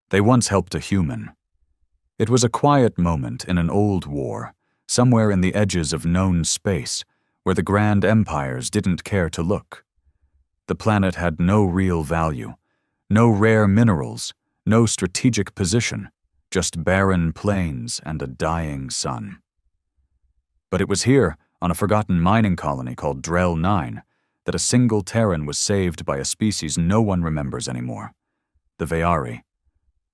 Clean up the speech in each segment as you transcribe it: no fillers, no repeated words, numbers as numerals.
They once helped a human. It was a quiet moment in an old war, somewhere in the edges of known space, where the grand empires didn't care to look. The planet had no real value, no rare minerals, no strategic position, just barren plains and a dying sun. But it was here, on a forgotten mining colony called Drell 9, that a single Terran was saved by a species no one remembers anymore, the Veari.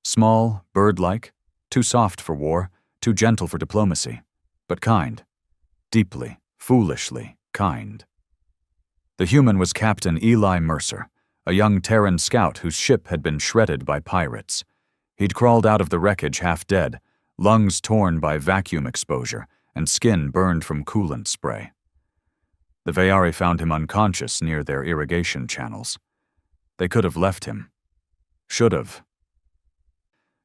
Small, bird-like, too soft for war, too gentle for diplomacy, but kind. Deeply, foolishly kind. The human was Captain Eli Mercer, a young Terran scout whose ship had been shredded by pirates. He'd crawled out of the wreckage half dead, lungs torn by vacuum exposure, and skin burned from coolant spray. The Veari found him unconscious near their irrigation channels. They could have left him. Should have.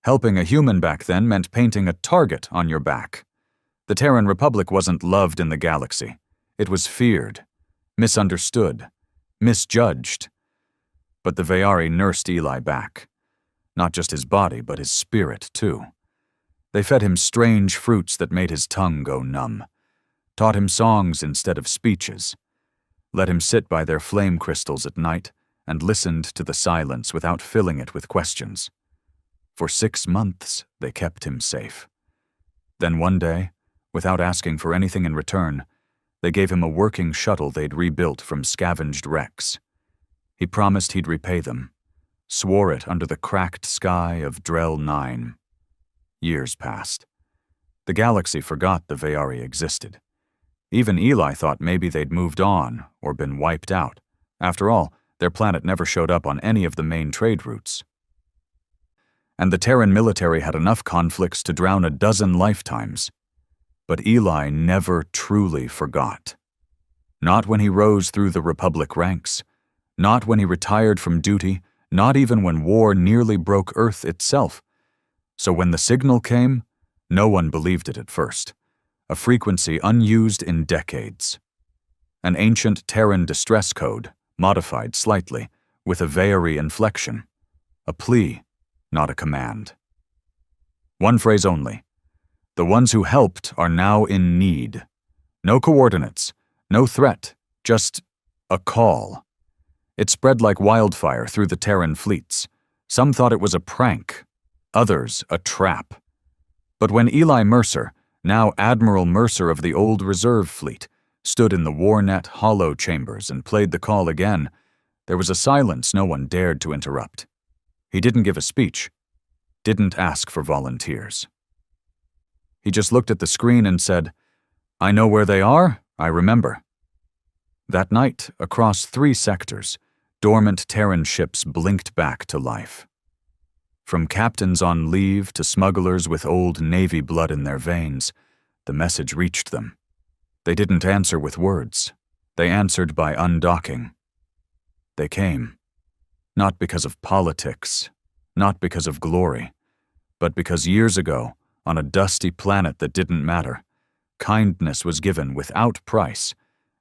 Helping a human back then meant painting a target on your back. The Terran Republic wasn't loved in the galaxy. It was feared, misunderstood, misjudged. But the Veari nursed Eli back. Not just his body, but his spirit, too. They fed him strange fruits that made his tongue go numb, taught him songs instead of speeches, let him sit by their flame crystals at night, and listened to the silence without filling it with questions. For 6 months, they kept him safe. Then one day, without asking for anything in return, they gave him a working shuttle they'd rebuilt from scavenged wrecks. He promised he'd repay them, swore it under the cracked sky of Drell 9. Years passed. The galaxy forgot the Veari existed. Even Eli thought maybe they'd moved on or been wiped out. After all, their planet never showed up on any of the main trade routes. And the Terran military had enough conflicts to drown a dozen lifetimes. But Eli never truly forgot. Not when he rose through the Republic ranks, not when he retired from duty, not even when war nearly broke Earth itself. So when the signal came, no one believed it at first. A frequency unused in decades. An ancient Terran distress code, modified slightly, with a Veari inflection. A plea, not a command. One phrase only. The ones who helped are now in need. No coordinates, no threat, just a call. It spread like wildfire through the Terran fleets. Some thought it was a prank, others a trap. But when Eli Mercer, now Admiral Mercer of the old reserve fleet, stood in the WarNet hollow chambers and played the call again, there was a silence no one dared to interrupt. He didn't give a speech, didn't ask for volunteers. He just looked at the screen and said, "I know where they are, I remember." That night, across 3 sectors, dormant Terran ships blinked back to life. From captains on leave to smugglers with old Navy blood in their veins, the message reached them. They didn't answer with words. They answered by undocking. They came, not because of politics, not because of glory, but because years ago, on a dusty planet that didn't matter, kindness was given without price,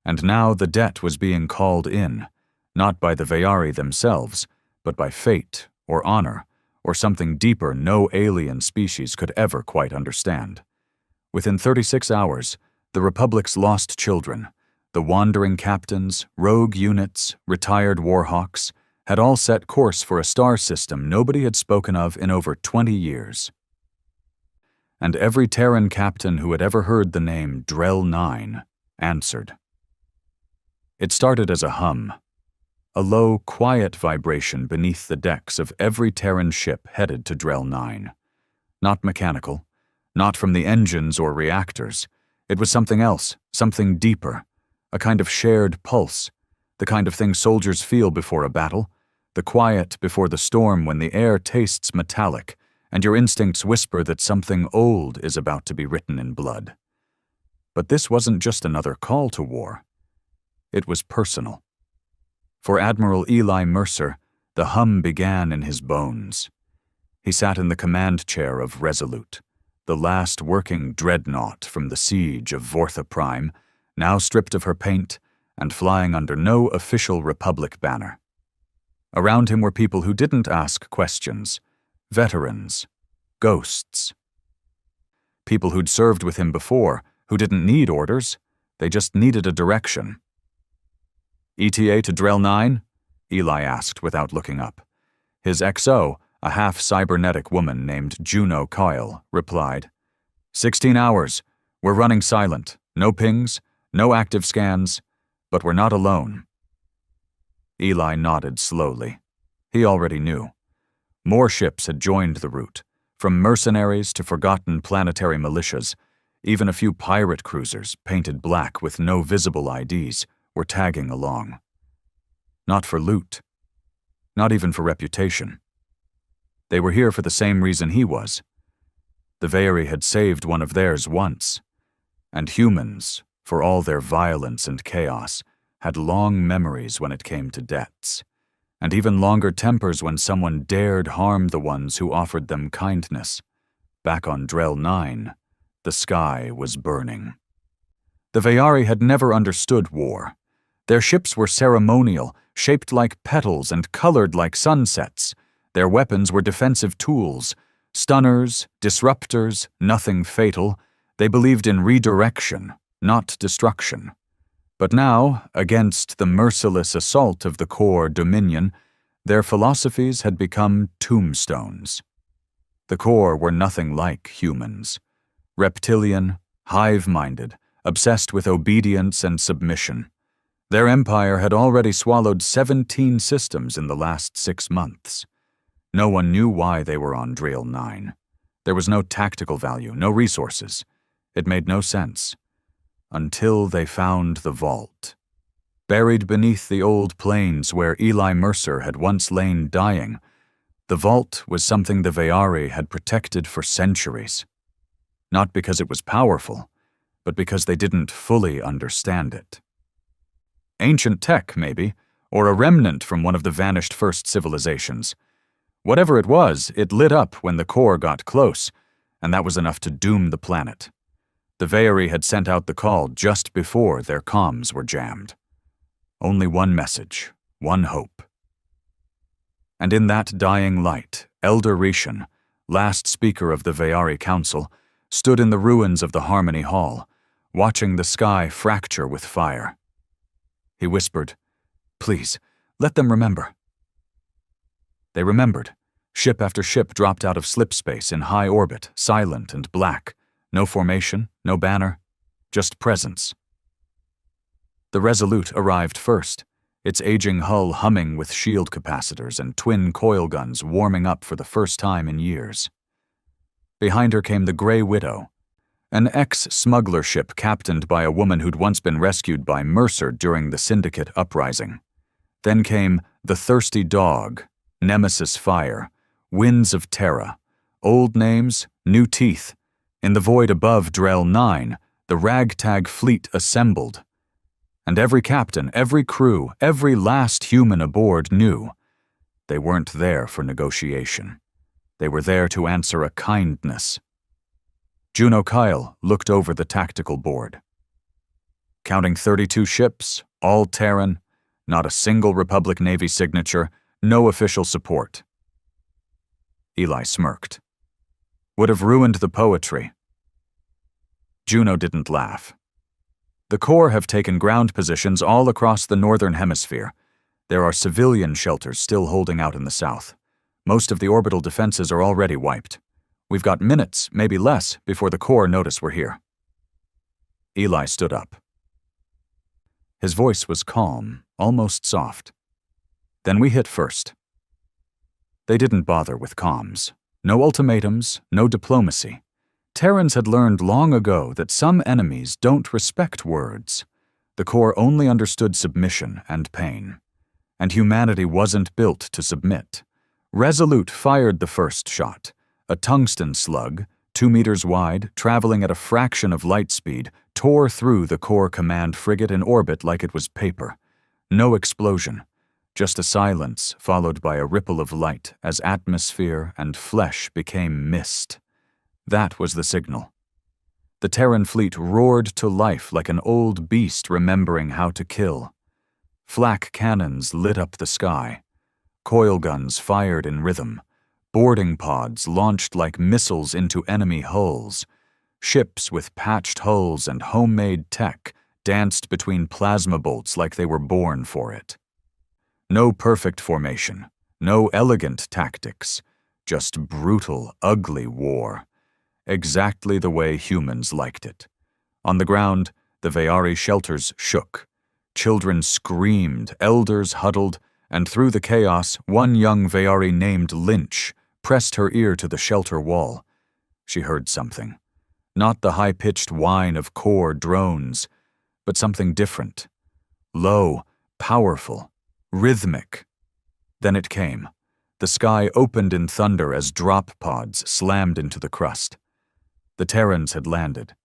and now the debt was being called in, not by the Veari themselves, but by fate or honor, or something deeper no alien species could ever quite understand. Within 36 hours, the Republic's lost children, the wandering captains, rogue units, retired warhawks, had all set course for a star system nobody had spoken of in over 20 years. And every Terran captain who had ever heard the name Drell 9 answered. It started as a hum, a low, quiet vibration beneath the decks of every Terran ship headed to Drell 9. Not mechanical, not from the engines or reactors. It was something else, something deeper, a kind of shared pulse, the kind of thing soldiers feel before a battle, the quiet before the storm when the air tastes metallic and your instincts whisper that something old is about to be written in blood. But this wasn't just another call to war. It was personal. For Admiral Eli Mercer, the hum began in his bones. He sat in the command chair of Resolute, the last working dreadnought from the siege of Vortha Prime, now stripped of her paint and flying under no official Republic banner. Around him were people who didn't ask questions, Veterans. Ghosts. People who'd served with him before, who didn't need orders, they just needed a direction. ETA to Drell 9? Eli asked without looking up. His XO, a half-cybernetic woman named Juno Coyle, replied, 16 hours. We're running silent. No pings, no active scans, but we're not alone. Eli nodded slowly. He already knew. More ships had joined the route, from mercenaries to forgotten planetary militias. Even a few pirate cruisers, painted black with no visible IDs, were tagging along. Not for loot. Not even for reputation. They were here for the same reason he was. The Veari had saved one of theirs once, and humans, for all their violence and chaos, had long memories when it came to debts, and even longer tempers when someone dared harm the ones who offered them kindness. Back on Drell 9, the sky was burning. The Veari had never understood war. Their ships were ceremonial, shaped like petals and colored like sunsets. Their weapons were defensive tools, stunners, disruptors, nothing fatal. They believed in redirection, not destruction. But now, against the merciless assault of the core Dominion, their philosophies had become tombstones. The core were nothing like humans. Reptilian, hive-minded, obsessed with obedience and submission. Their empire had already swallowed 17 systems in the last 6 months. No one knew why they were on Drell 9. There was no tactical value, no resources. It made no sense. Until they found the vault. Buried beneath the old plains where Eli Mercer had once lain dying, the vault was something the Veari had protected for centuries. Not because it was powerful, but because they didn't fully understand it. Ancient tech, maybe, or a remnant from one of the vanished first civilizations. Whatever it was, it lit up when the core got close, and that was enough to doom the planet. The Veari had sent out the call just before their comms were jammed. Only one message, one hope. And in that dying light, Elder Rishan, last speaker of the Veari Council, stood in the ruins of the Harmony Hall, watching the sky fracture with fire. He whispered, "Please, let them remember." They remembered. Ship after ship dropped out of slipspace in high orbit, silent and black. No formation, no banner, just presence. The Resolute arrived first, its aging hull humming with shield capacitors and twin coil guns warming up for the first time in years. Behind her came the Grey Widow, an ex-smuggler ship captained by a woman who'd once been rescued by Mercer during the Syndicate uprising. Then came the Thirsty Dog, Nemesis Fire, Winds of Terra, old names, new teeth. In the void above Drell 9, the ragtag fleet assembled. And every captain, every crew, every last human aboard knew they weren't there for negotiation. They were there to answer a kindness. Juno Kyle looked over the tactical board. Counting 32 ships, all Terran, not a single Republic Navy signature, no official support. Eli smirked. Would have ruined the poetry. Juno didn't laugh. The Corps have taken ground positions all across the northern hemisphere. There are civilian shelters still holding out in the south. Most of the orbital defenses are already wiped. We've got minutes, maybe less, before the Corps notice we're here. Eli stood up. His voice was calm, almost soft. Then we hit first. They didn't bother with comms. No ultimatums, no diplomacy. Terrans had learned long ago that some enemies don't respect words. The Corps only understood submission and pain. And humanity wasn't built to submit. Resolute fired the first shot. A tungsten slug, 2 meters wide, traveling at a fraction of light speed, tore through the Corps command frigate in orbit like it was paper. No explosion. Just a silence followed by a ripple of light as atmosphere and flesh became mist. That was the signal. The Terran fleet roared to life like an old beast remembering how to kill. Flak cannons lit up the sky. Coil guns fired in rhythm. boarding pods launched like missiles into enemy hulls. Ships with patched hulls and homemade tech danced between plasma bolts like they were born for it. No perfect formation, no elegant tactics, just brutal, ugly war. Exactly the way humans liked it. On the ground, the Veari shelters shook. Children screamed, elders huddled, and through the chaos, one young Veari named Lynch pressed her ear to the shelter wall. She heard something. Not the high-pitched whine of core drones, but something different. Low, powerful, rhythmic. Then it came. The sky opened in thunder as drop pods slammed into the crust. The Terrans had landed.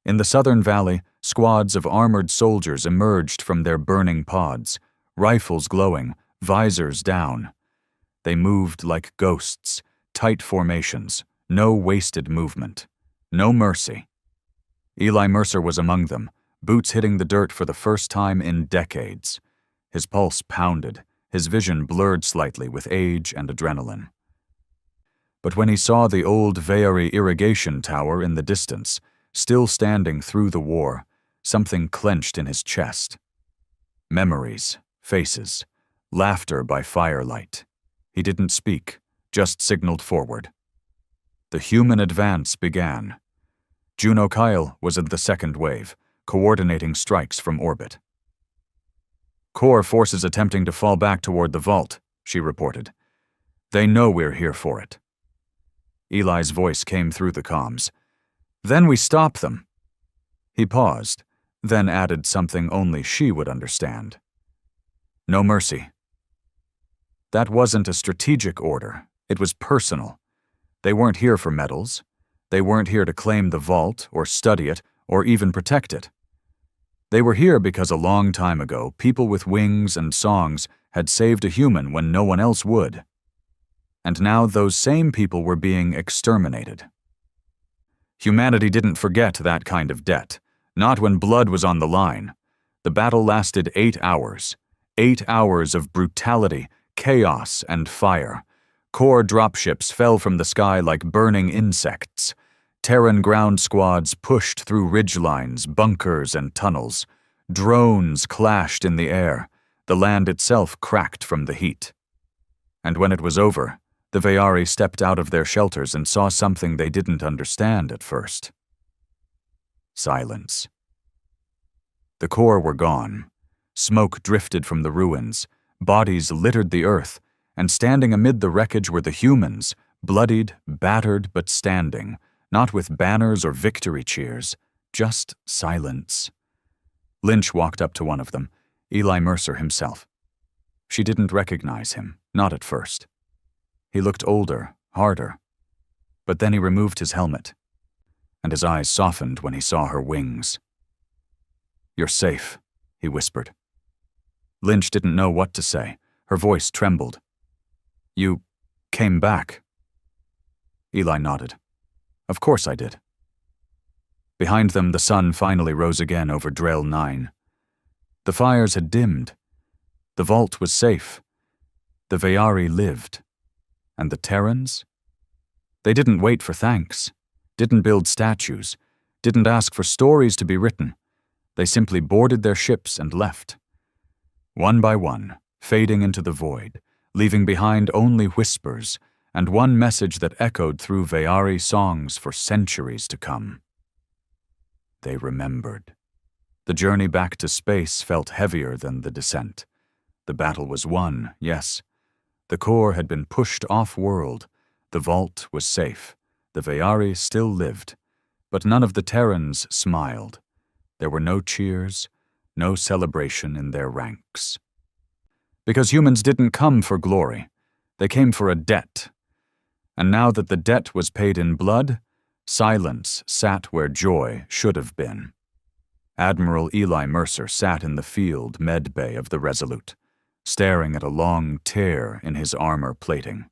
In the southern valley, squads of armored soldiers emerged from their burning pods, rifles glowing, visors down. They moved like ghosts, tight formations, no wasted movement, no mercy. Eli Mercer was among them, boots hitting the dirt for the first time in decades. His pulse pounded, his vision blurred slightly with age and adrenaline. But when he saw the old Veari irrigation tower in the distance, still standing through the war, something clenched in his chest. Memories, faces, laughter by firelight. He didn't speak, just signaled forward. The human advance began. Juno Kyle was in the second wave, coordinating strikes from orbit. "Core forces attempting to fall back toward the vault," she reported. "They know we're here for it." Eli's voice came through the comms. "Then we stop them." He paused, then added something only she would understand. "No mercy." That wasn't a strategic order. It was personal. They weren't here for medals. They weren't here to claim the vault, or study it, or even protect it. They were here because a long time ago, people with wings and songs had saved a human when no one else would. And now those same people were being exterminated. Humanity didn't forget that kind of debt, not when blood was on the line. The battle lasted 8 hours. 8 hours of brutality, chaos, and fire. Core dropships fell from the sky like burning insects. Terran ground squads pushed through ridgelines, bunkers, and tunnels. Drones clashed in the air. The land itself cracked from the heat. And when it was over, the Veari stepped out of their shelters and saw something they didn't understand at first. Silence. The core were gone. Smoke drifted from the ruins. Bodies littered the earth, and standing amid the wreckage were the humans, bloodied, battered, but standing, not with banners or victory cheers, just silence. Lynch walked up to one of them, Eli Mercer himself. She didn't recognize him, not at first. He looked older, harder. But then he removed his helmet, and his eyes softened when he saw her wings. "You're safe," he whispered. Lynch didn't know what to say. Her voice trembled. "You came back." Eli nodded. "Of course I did." Behind them, the sun finally rose again over Drell 9. The fires had dimmed. The vault was safe. The Veari lived. And the Terrans? They didn't wait for thanks, didn't build statues, didn't ask for stories to be written. They simply boarded their ships and left. One by one, fading into the void, leaving behind only whispers and one message that echoed through Veari songs for centuries to come. They remembered. The journey back to space felt heavier than the descent. The battle was won, yes. The core had been pushed off-world. The vault was safe. The Veari still lived. But none of the Terrans smiled. There were no cheers, no celebration in their ranks. Because humans didn't come for glory. They came for a debt. And now that the debt was paid in blood, silence sat where joy should have been. Admiral Eli Mercer sat in the field med bay of the Resolute, staring at a long tear in his armor plating.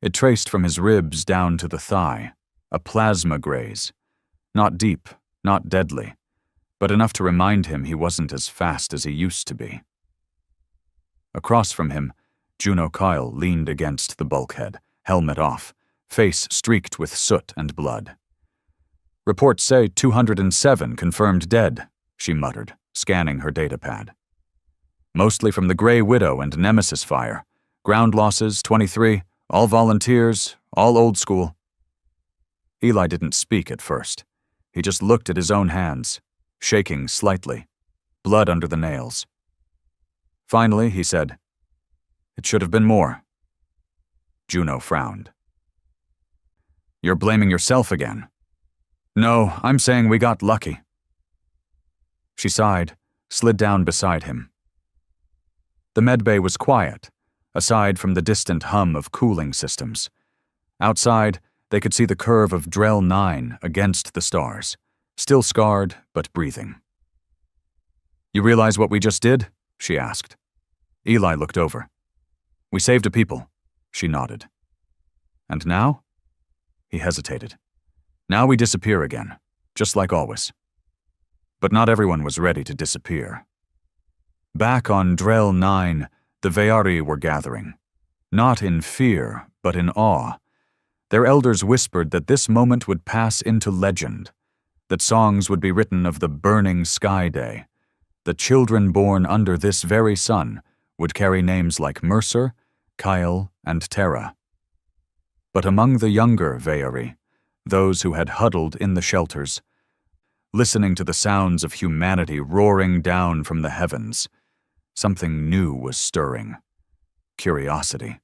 It traced from his ribs down to the thigh, a plasma graze. Not deep, not deadly, but enough to remind him he wasn't as fast as he used to be. Across from him, Juno Kyle leaned against the bulkhead, helmet off, face streaked with soot and blood. "Reports say 207 confirmed dead," she muttered, scanning her datapad. "Mostly from the Grey Widow and Nemesis fire. Ground losses, 23, all volunteers, all old school." Eli didn't speak at first. He just looked at his own hands, shaking slightly, blood under the nails. Finally, he said, "It should have been more." Juno frowned. "You're blaming yourself again." "No, I'm saying we got lucky." She sighed, slid down beside him. The medbay was quiet, aside from the distant hum of cooling systems. Outside, they could see the curve of Drell 9 against the stars, still scarred but breathing. "You realize what we just did?" she asked. Eli looked over. "We saved a people," she nodded. "And now?" He hesitated. "Now we disappear again, just like always." But not everyone was ready to disappear. Back on Drell 9, the Veari were gathering, not in fear, but in awe. Their elders whispered that this moment would pass into legend, that songs would be written of the burning sky day. The children born under this very sun would carry names like Mercer, Kyle, and Terra. But among the younger Veari, those who had huddled in the shelters, listening to the sounds of humanity roaring down from the heavens, something new was stirring. Curiosity.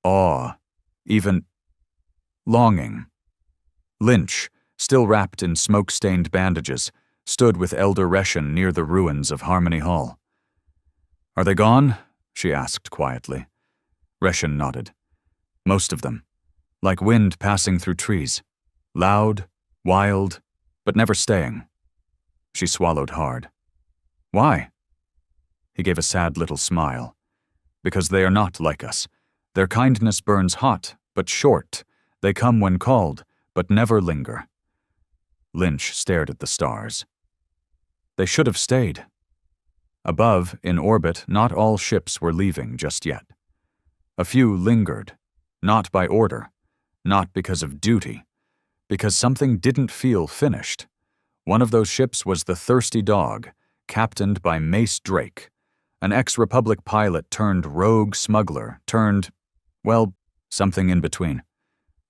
Awe. Even longing. Lynch, still wrapped in smoke-stained bandages, stood with Elder Reshen near the ruins of Harmony Hall. "Are they gone?" she asked quietly. Reshen nodded. "Most of them. Like wind passing through trees. Loud, wild, but never staying." She swallowed hard. "Why?" He gave a sad little smile. "Because they are not like us. Their kindness burns hot, but short. They come when called, but never linger." Lynch stared at the stars. They should have stayed. Above, in orbit, not all ships were leaving just yet. A few lingered, not by order, not because of duty, because something didn't feel finished. One of those ships was the Thirsty Dog, captained by Mace Drake, an ex-Republic pilot turned rogue smuggler, turned, well, something in between.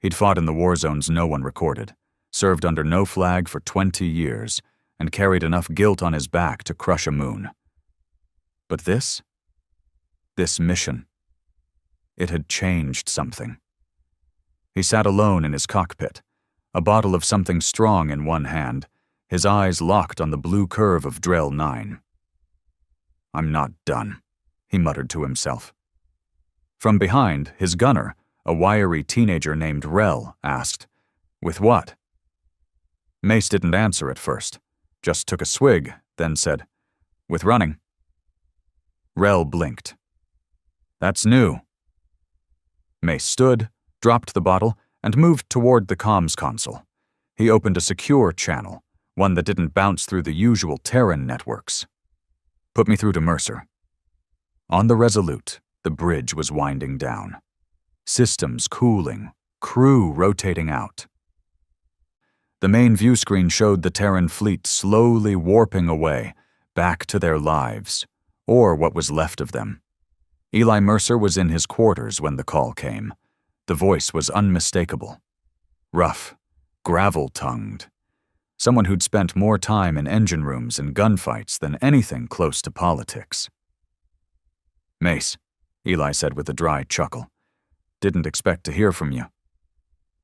He'd fought in the war zones no one recorded, served under no flag for 20 years, and carried enough guilt on his back to crush a moon. But this mission, it had changed something. He sat alone in his cockpit, a bottle of something strong in one hand, his eyes locked on the blue curve of Drell 9. "I'm not done," he muttered to himself. From behind, his gunner, a wiry teenager named Rel, asked, "With what?" Mace didn't answer at first, just took a swig, then said, "With running." Rel blinked. "That's new." Mace stood, dropped the bottle, and moved toward the comms console. He opened a secure channel, one that didn't bounce through the usual Terran networks. "Put me through to Mercer." On the Resolute, the bridge was winding down. Systems cooling, crew rotating out. The main view screen showed the Terran fleet slowly warping away, back to their lives, or what was left of them. Eli Mercer was in his quarters when the call came. The voice was unmistakable. Rough, gravel-tongued. Someone who'd spent more time in engine rooms and gunfights than anything close to politics. "Mace," Eli said with a dry chuckle. "Didn't expect to hear from you."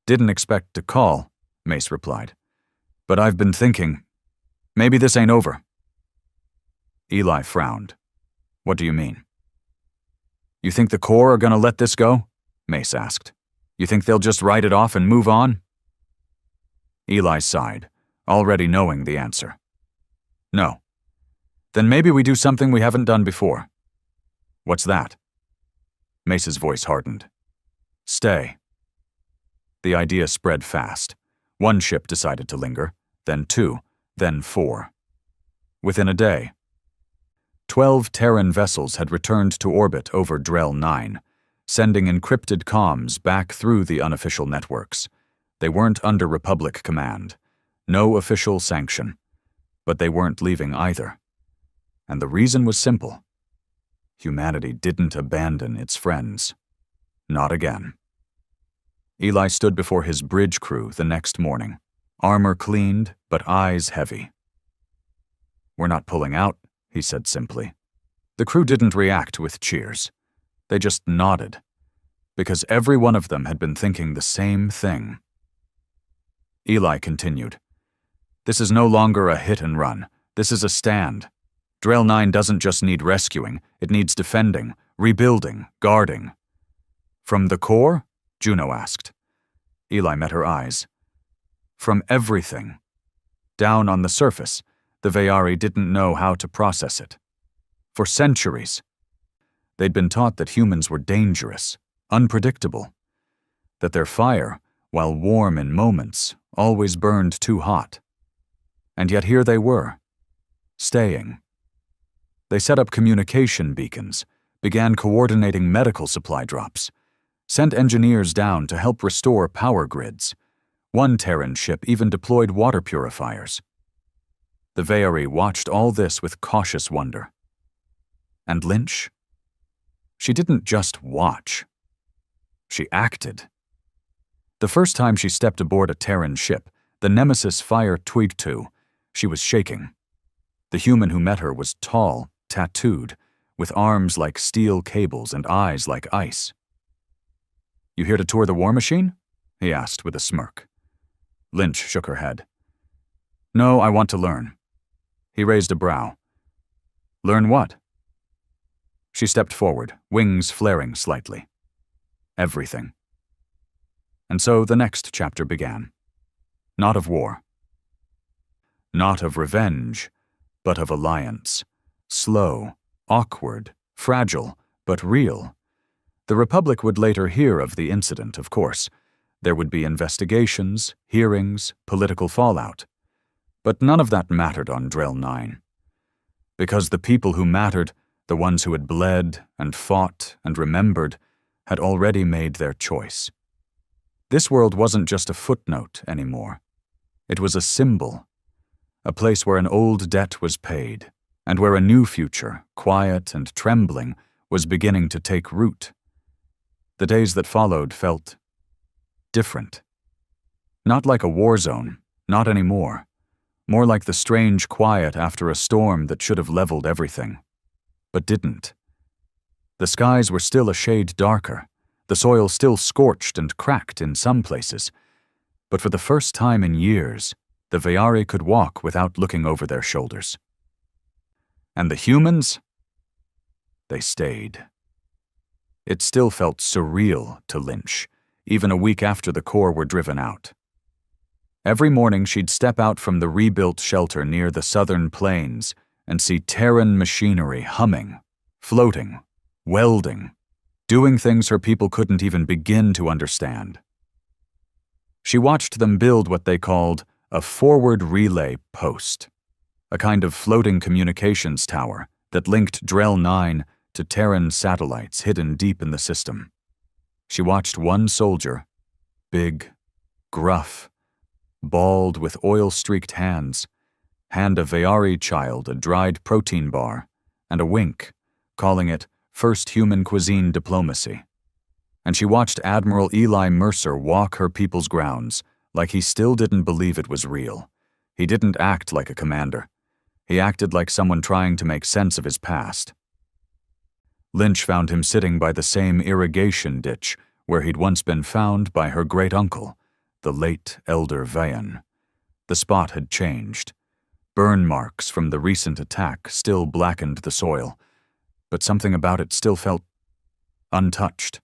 "Didn't expect to call," Mace replied. "But I've been thinking, maybe this ain't over." Eli frowned. "What do you mean?" "You think the Corps are gonna let this go?" Mace asked. "You think they'll just write it off and move on?" Eli sighed, already knowing the answer. "No." "Then maybe we do something we haven't done before." "What's that?" Mace's voice hardened. "Stay." The idea spread fast. One ship decided to linger, then 2, then 4. Within a day, 12 Terran vessels had returned to orbit over Drell 9, sending encrypted comms back through the unofficial networks. They weren't under Republic command. No official sanction. But they weren't leaving either. And the reason was simple. Humanity didn't abandon its friends. Not again. Eli stood before his bridge crew the next morning, armor cleaned, but eyes heavy. "We're not pulling out," he said simply. The crew didn't react with cheers. They just nodded, because every one of them had been thinking the same thing. Eli continued. "This is no longer a hit and run. This is a stand. Drell 9 doesn't just need rescuing, it needs defending, rebuilding, guarding." "From the core?" Juno asked. Eli met her eyes. "From everything." Down on the surface, the Veyari didn't know how to process it. For centuries, they'd been taught that humans were dangerous, unpredictable, that their fire, while warm in moments, always burned too hot. And yet here they were, staying. They set up communication beacons, began coordinating medical supply drops, sent engineers down to help restore power grids. One Terran ship even deployed water purifiers. The Veyari watched all this with cautious wonder. And Lynch? She didn't just watch. She acted. The first time she stepped aboard a Terran ship, the Nemesis Fire Tweed-2, she was shaking. The human who met her was tall, tattooed, with arms like steel cables and eyes like ice. "You here to tour the war machine?" he asked with a smirk. Lynch shook her head. "No, I want to learn." He raised a brow. "Learn what?" She stepped forward, wings flaring slightly. "Everything." And so the next chapter began. Not of war. Not of revenge, but of alliance. Slow, awkward, fragile, but real. The Republic would later hear of the incident, of course. There would be investigations, hearings, political fallout. But none of that mattered on Drell 9. Because the people who mattered, the ones who had bled and fought and remembered, had already made their choice. This world wasn't just a footnote anymore. It was a symbol, a place where an old debt was paid, and where a new future, quiet and trembling, was beginning to take root. The days that followed felt different. Not like a war zone, not anymore. More like the strange quiet after a storm that should have leveled everything, but didn't. The skies were still a shade darker, the soil still scorched and cracked in some places, but for the first time in years, the Veyari could walk without looking over their shoulders. And the humans? They stayed. It still felt surreal to Lynch, even a week after the core were driven out. Every morning she'd step out from the rebuilt shelter near the southern plains and see Terran machinery humming, floating, welding, doing things her people couldn't even begin to understand. She watched them build what they called a forward relay post, a kind of floating communications tower that linked Drell 9 to Terran satellites hidden deep in the system. She watched one soldier, big, gruff, bald with oil-streaked hands, hand a Veyari child a dried protein bar and a wink, calling it first human cuisine diplomacy. And she watched Admiral Eli Mercer walk her people's grounds like he still didn't believe it was real. He didn't act like a commander. He acted like someone trying to make sense of his past. Lynch found him sitting by the same irrigation ditch where he'd once been found by her great-uncle, the late Elder Vayan. The spot had changed. Burn marks from the recent attack still blackened the soil, but something about it still felt untouched.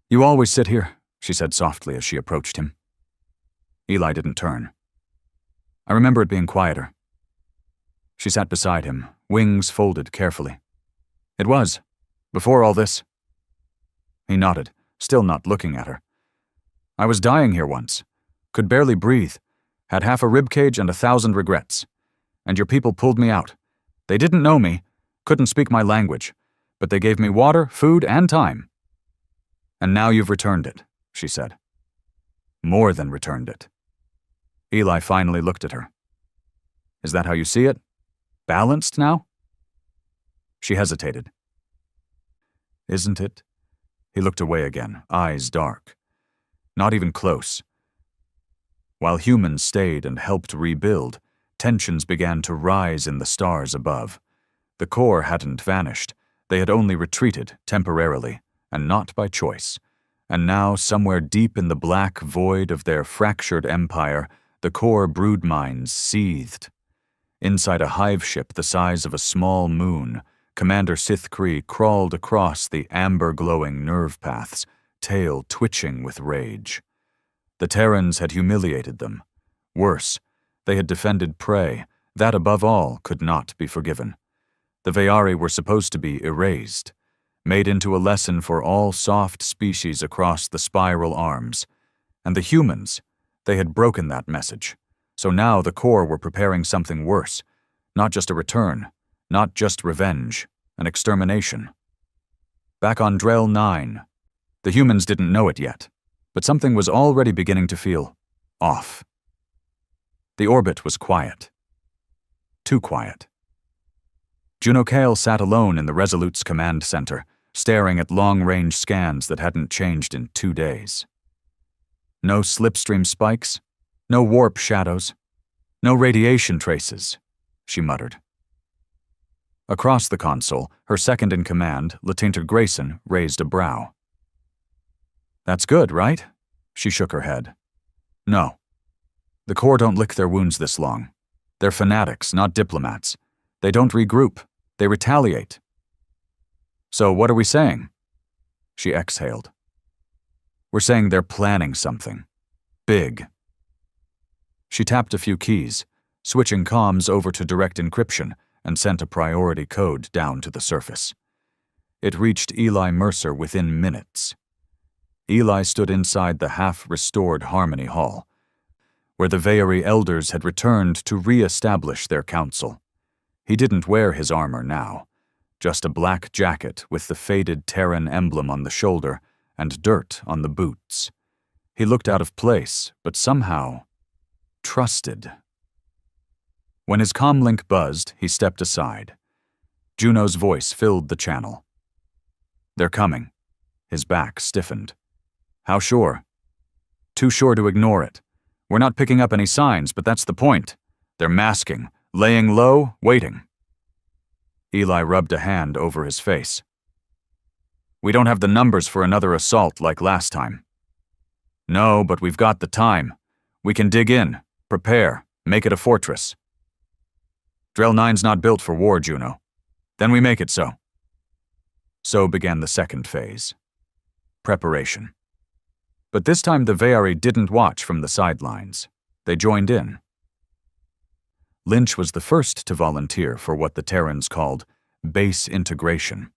"You always sit here," she said softly as she approached him. Eli didn't turn. "I remember it being quieter." She sat beside him, wings folded carefully. "It was, before all this." He nodded, still not looking at her. "I was dying here once. Could barely breathe. Had half a ribcage and 1,000 regrets. And your people pulled me out. They didn't know me, couldn't speak my language, but they gave me water, food, and time. And now you've returned it, she said. More than returned it. Eli finally looked at her. Is that how you see it? Balanced now? She hesitated. Isn't it? He looked away again, eyes dark. Not even close. While humans stayed and helped rebuild, tensions began to rise in the stars above. The core hadn't vanished. They had only retreated, temporarily, and not by choice. And now, somewhere deep in the black void of their fractured empire, the core broodminds seethed. Inside a hive ship the size of a small moon, Commander Sith Kree crawled across the amber-glowing nerve paths, tail twitching with rage. The Terrans had humiliated them. Worse, they had defended prey. That, above all, could not be forgiven. The Ve'ari were supposed to be erased, made into a lesson for all soft species across the spiral arms. And the humans, they had broken that message. So now the core were preparing something worse. Not just a return, not just revenge, an extermination. Back on Drell 9, the humans didn't know it yet, but something was already beginning to feel off. The orbit was quiet. Too quiet. Juno Kale sat alone in the Resolute's command center, staring at long-range scans that hadn't changed in 2 days. No slipstream spikes, no warp shadows, no radiation traces, she muttered. Across the console, her second-in-command, Lieutenant Grayson, raised a brow. That's good, right? She shook her head. No. The Corps don't lick their wounds this long. They're fanatics, not diplomats. They don't regroup. They retaliate. So what are we saying? She exhaled. We're saying they're planning something. Big. She tapped a few keys, switching comms over to direct encryption, and sent a priority code down to the surface. It reached Eli Mercer within minutes. Eli stood inside the half-restored Harmony Hall, where the Ve'ari elders had returned to re-establish their council. He didn't wear his armor now, just a black jacket with the faded Terran emblem on the shoulder and dirt on the boots. He looked out of place, but somehow trusted. When his comlink buzzed, he stepped aside. Juno's voice filled the channel. They're coming. His back stiffened. How sure? Too sure to ignore it. We're not picking up any signs, but that's the point. They're masking, laying low, waiting. Eli rubbed a hand over his face. We don't have the numbers for another assault like last time. No, but we've got the time. We can dig in, prepare, make it a fortress. Drell 9's not built for war, Juno. Then we make it so. So began the second phase. Preparation. But this time the Ve'ari didn't watch from the sidelines. They joined in. Lynch was the first to volunteer for what the Terrans called base integration.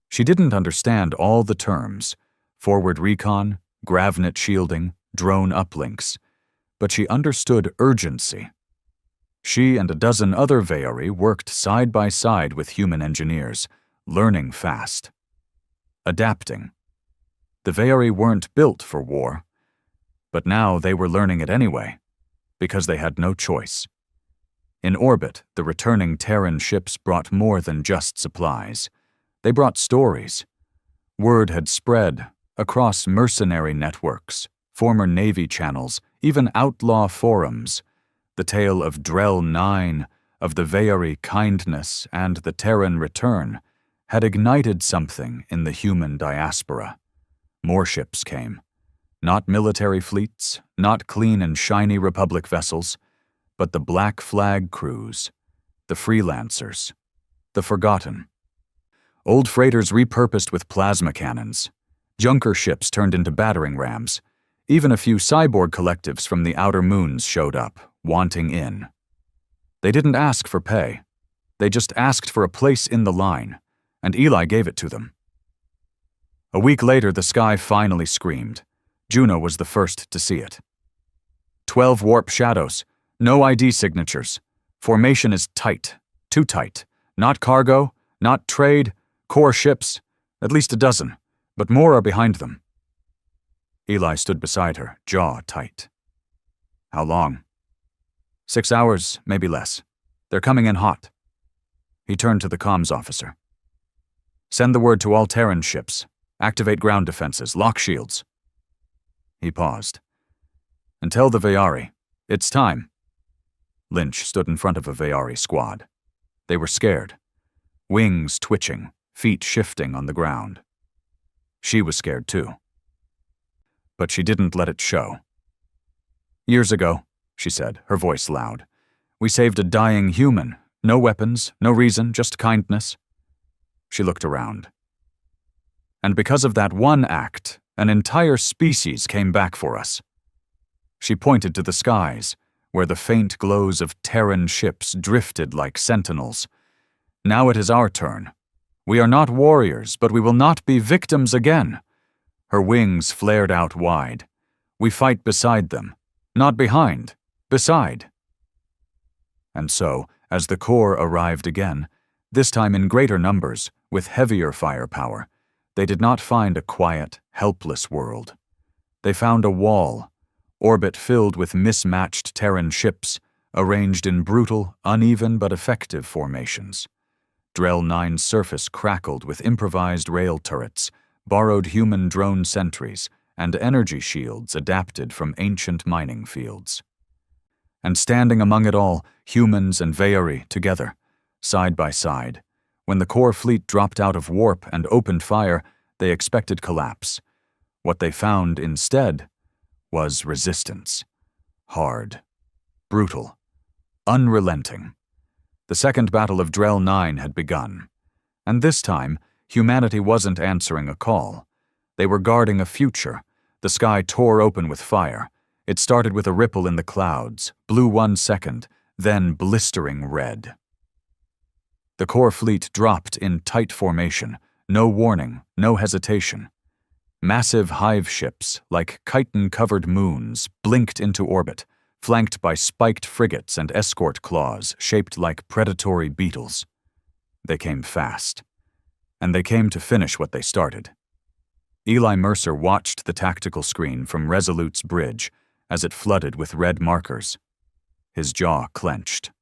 She didn't understand all the terms, forward recon, gravnet shielding, drone uplinks, but she understood urgency. She and a dozen other Ve'ari worked side by side with human engineers, learning fast. Adapting. The Ve'ari weren't built for war, but now they were learning it anyway, because they had no choice. In orbit, the returning Terran ships brought more than just supplies. They brought stories. Word had spread across mercenary networks, former Navy channels, even outlaw forums. The tale of Drell 9, of the Ve'ari kindness and the Terran return, had ignited something in the human diaspora. More ships came. Not military fleets, not clean and shiny Republic vessels, but the Black Flag crews, the freelancers, the forgotten. Old freighters repurposed with plasma cannons, junker ships turned into battering rams. Even a few cyborg collectives from the outer moons showed up, wanting in. They didn't ask for pay. They just asked for a place in the line, and Eli gave it to them. A week later, the sky finally screamed. Juno was the first to see it. 12 warp shadows, no ID signatures. Formation is tight, too tight. Not cargo, not trade, core ships, at least a dozen. But more are behind them. Eli stood beside her, jaw tight. How long? 6 hours, maybe less. They're coming in hot. He turned to the comms officer. Send the word to all Terran ships. Activate ground defenses, lock shields. He paused. And tell the Vayari, it's time. Lynch stood in front of a Vayari squad. They were scared. Wings twitching, feet shifting on the ground. She was scared too. But she didn't let it show. Years ago, she said, her voice loud, we saved a dying human. No weapons, no reason, just kindness. She looked around. And because of that one act, an entire species came back for us. She pointed to the skies, where the faint glows of Terran ships drifted like sentinels. Now it is our turn. We are not warriors, but we will not be victims again. Her wings flared out wide. We fight beside them, not behind, beside. And so, as the Corps arrived again, this time in greater numbers, with heavier firepower, they did not find a quiet, helpless world. They found a wall, orbit filled with mismatched Terran ships, arranged in brutal, uneven but effective formations. Drell 9's surface crackled with improvised rail turrets, borrowed human drone sentries, and energy shields adapted from ancient mining fields. And standing among it all, humans and Vayari together, side by side. When the Corps fleet dropped out of warp and opened fire, they expected collapse. What they found instead was resistance. Hard, brutal, unrelenting. The second battle of Drell 9 had begun. And this time, humanity wasn't answering a call. They were guarding a future. The sky tore open with fire. It started with a ripple in the clouds, blue 1 second, then blistering red. The Corps fleet dropped in tight formation, no warning, no hesitation. Massive hive ships, like chitin-covered moons, blinked into orbit, flanked by spiked frigates and escort claws shaped like predatory beetles. They came fast. And they came to finish what they started. Eli Mercer watched the tactical screen from Resolute's bridge as it flooded with red markers. His jaw clenched.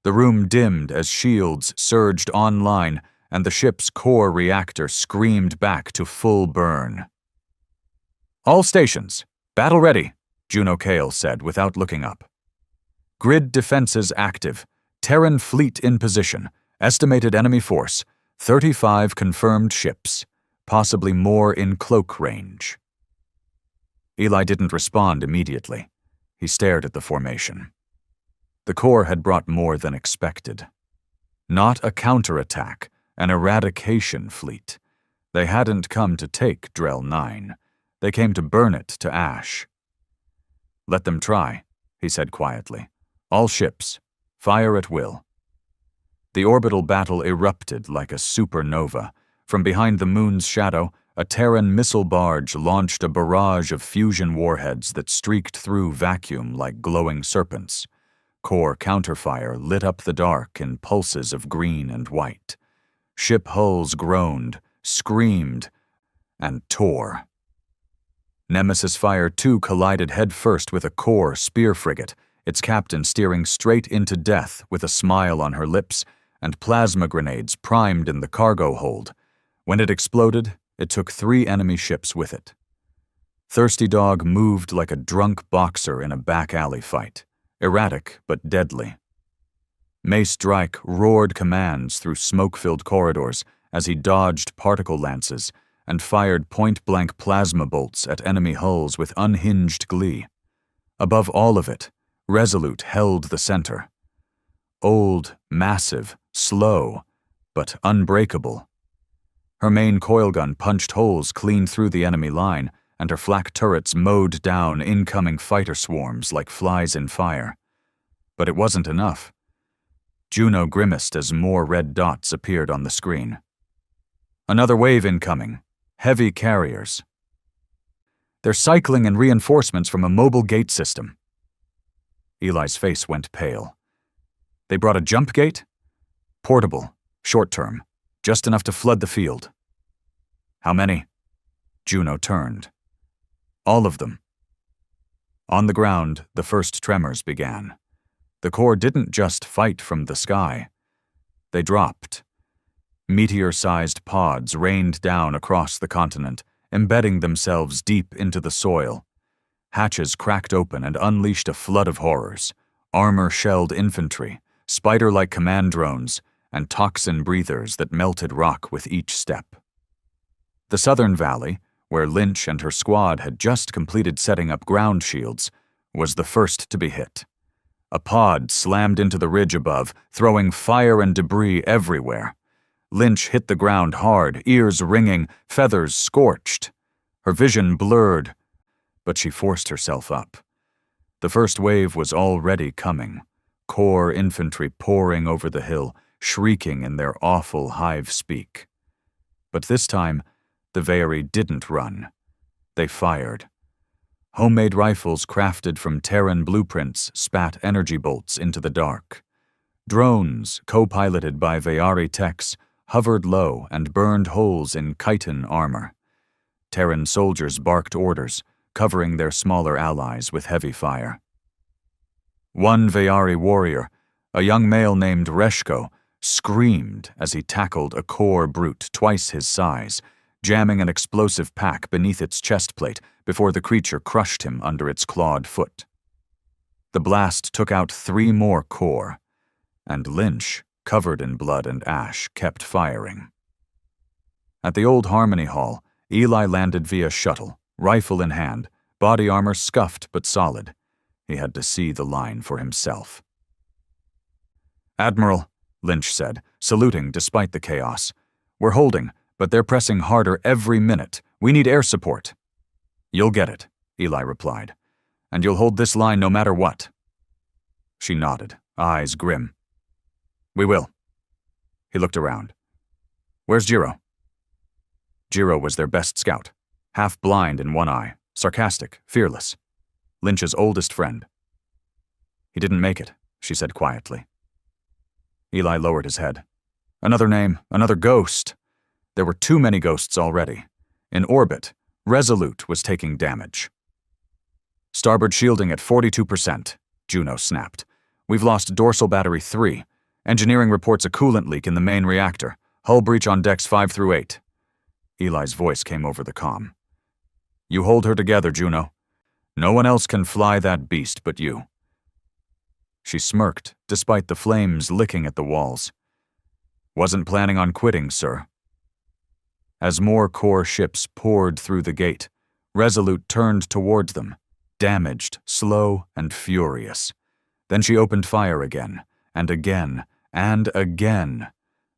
The room dimmed as shields surged online and the ship's core reactor screamed back to full burn. All stations, battle ready, Juno Kale said without looking up. Grid defenses active, Terran fleet in position, estimated enemy force, 35 confirmed ships, possibly more in cloak range. Eli didn't respond immediately. He stared at the formation. The Corps had brought more than expected. Not a counterattack, an eradication fleet. They hadn't come to take Drell 9. They came to burn it to ash. Let them try, he said quietly. All ships, fire at will. The orbital battle erupted like a supernova. From behind the moon's shadow, a Terran missile barge launched a barrage of fusion warheads that streaked through vacuum like glowing serpents. Corps counterfire lit up the dark in pulses of green and white. Ship hulls groaned, screamed, and tore. Nemesis Fire 2 collided headfirst with a Corps spear frigate, its captain steering straight into death with a smile on her lips and plasma grenades primed in the cargo hold. When it exploded, it took 3 enemy ships with it. Thirsty Dog moved like a drunk boxer in a back alley fight, erratic but deadly. Mace Drake roared commands through smoke-filled corridors as he dodged particle lances and fired point-blank plasma bolts at enemy hulls with unhinged glee. Above all of it, Resolute held the center. Old, massive, slow, but unbreakable. Her main coil gun punched holes clean through the enemy line, and her flak turrets mowed down incoming fighter swarms like flies in fire. But it wasn't enough. Juno grimaced as more red dots appeared on the screen. Another wave incoming. Heavy carriers. They're cycling in reinforcements from a mobile gate system. Eli's face went pale. They brought a jump gate? Portable, short-term, just enough to flood the field. How many? Juno turned. All of them. On the ground, the first tremors began. The Corps didn't just fight from the sky. They dropped. Meteor-sized pods rained down across the continent, embedding themselves deep into the soil. Hatches cracked open and unleashed a flood of horrors. Armor-shelled infantry, spider-like command drones, and toxin breathers that melted rock with each step. The southern valley, where Lynch and her squad had just completed setting up ground shields, was the first to be hit. A pod slammed into the ridge above, throwing fire and debris everywhere. Lynch hit the ground hard, ears ringing, feathers scorched. Her vision blurred, but she forced herself up. The first wave was already coming, Corps infantry pouring over the hill, shrieking in their awful hive speak. But this time, the Ve'ari didn't run. They fired. Homemade rifles crafted from Terran blueprints spat energy bolts into the dark. Drones, co-piloted by Ve'ari techs, hovered low and burned holes in chitin armor. Terran soldiers barked orders, covering their smaller allies with heavy fire. One Ve'ari warrior, a young male named Reshko, screamed as he tackled a Corps brute twice his size, jamming an explosive pack beneath its chest plate before the creature crushed him under its clawed foot. The blast took out 3 more Corps, and Lynch, covered in blood and ash, kept firing. At the old Harmony Hall, Eli landed via shuttle, rifle in hand, body armor scuffed but solid. He had to see the line for himself. "Admiral," Lynch said, saluting despite the chaos. "We're holding, but they're pressing harder every minute. We need air support." "You'll get it," Eli replied. "And you'll hold this line no matter what." She nodded, eyes grim. "We will." He looked around. "Where's Jiro?" Jiro was their best scout, half blind in one eye, sarcastic, fearless. Lynch's oldest friend. "He didn't make it," she said quietly. Eli lowered his head. "Another name, another ghost." There were too many ghosts already. In orbit, Resolute was taking damage. "Starboard shielding at 42%, Juno snapped. "We've lost dorsal battery 3. Engineering reports a coolant leak in the main reactor. Hull breach on decks 5 through 8. Eli's voice came over the comm. "You hold her together, Juno. No one else can fly that beast but you." She smirked, despite the flames licking at the walls. "Wasn't planning on quitting, sir." As more Corps ships poured through the gate, Resolute turned towards them, damaged, slow, and furious. Then she opened fire again, and again, and again.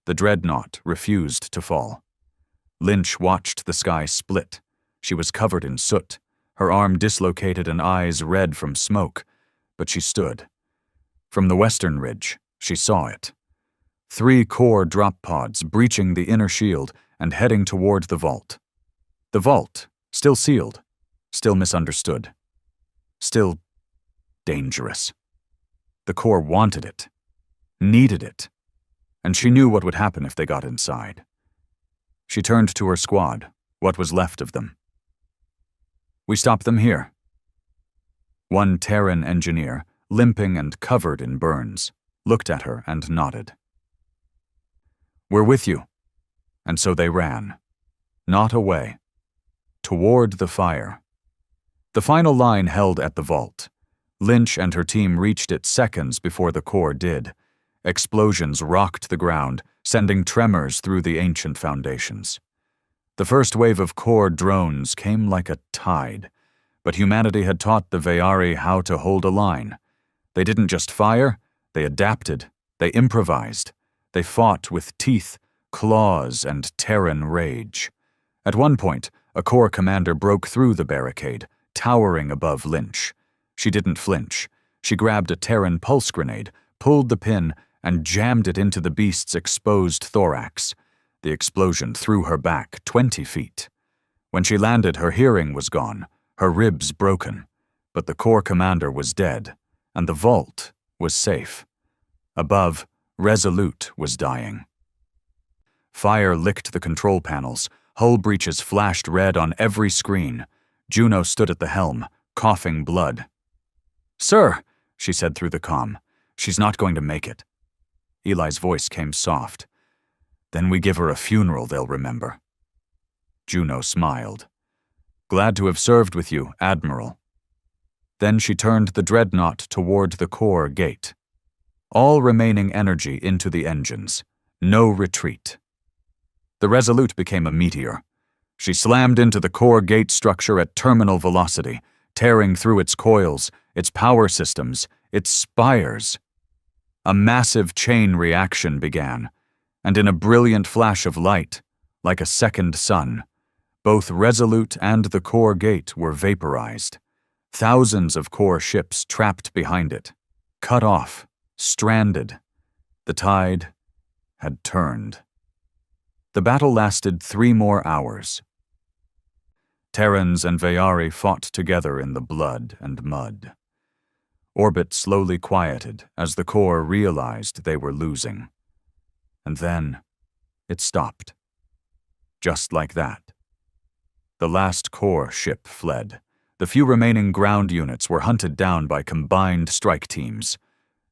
The dreadnought refused to fall. Lynch watched the sky split. She was covered in soot, her arm dislocated and eyes red from smoke, but she stood. From the western ridge, she saw it. 3 Corps drop pods breaching the inner shield and heading toward the vault. The vault, still sealed, still misunderstood, still dangerous. The Corps wanted it, needed it, and she knew what would happen if they got inside. She turned to her squad, what was left of them. "We stop them here." One Terran engineer, limping and covered in burns, looked at her and nodded. "We're with you." And so they ran. Not away. Toward the fire. The final line held at the vault. Lynch and her team reached it seconds before the Corps did. Explosions rocked the ground, sending tremors through the ancient foundations. The first wave of Corps drones came like a tide, but humanity had taught the Ve'ari how to hold a line. They didn't just fire, they adapted, they improvised, they fought with teeth, claws, and Terran rage. At one point, a Corps commander broke through the barricade, towering above Lynch. She didn't flinch. She grabbed a Terran pulse grenade, pulled the pin, and jammed it into the beast's exposed thorax. The explosion threw her back 20 feet. When she landed, her hearing was gone, her ribs broken, but the Corps commander was dead, and the vault was safe. Above, Resolute was dying. Fire licked the control panels, Hull breaches flashed red on every screen. Juno stood at the helm, coughing blood. "Sir," she said through the comm, "she's not going to make it." Eli's voice came soft. "Then we give her a funeral they'll remember." Juno smiled. "Glad to have served with you, Admiral." Then she turned the dreadnought toward the core gate. All remaining energy into the engines. No retreat. The Resolute became a meteor. She slammed into the core gate structure at terminal velocity, tearing through its coils, its power systems, its spires. A massive chain reaction began, and in a brilliant flash of light, like a second sun, both Resolute and the core gate were vaporized. Thousands of core ships trapped behind it, cut off, stranded. The tide had turned. The battle lasted 3 more hours. Terrans and Veyari fought together in the blood and mud. Orbit slowly quieted as the core realized they were losing. And then it stopped. Just like that. The last core ship fled. The few remaining ground units were hunted down by combined strike teams.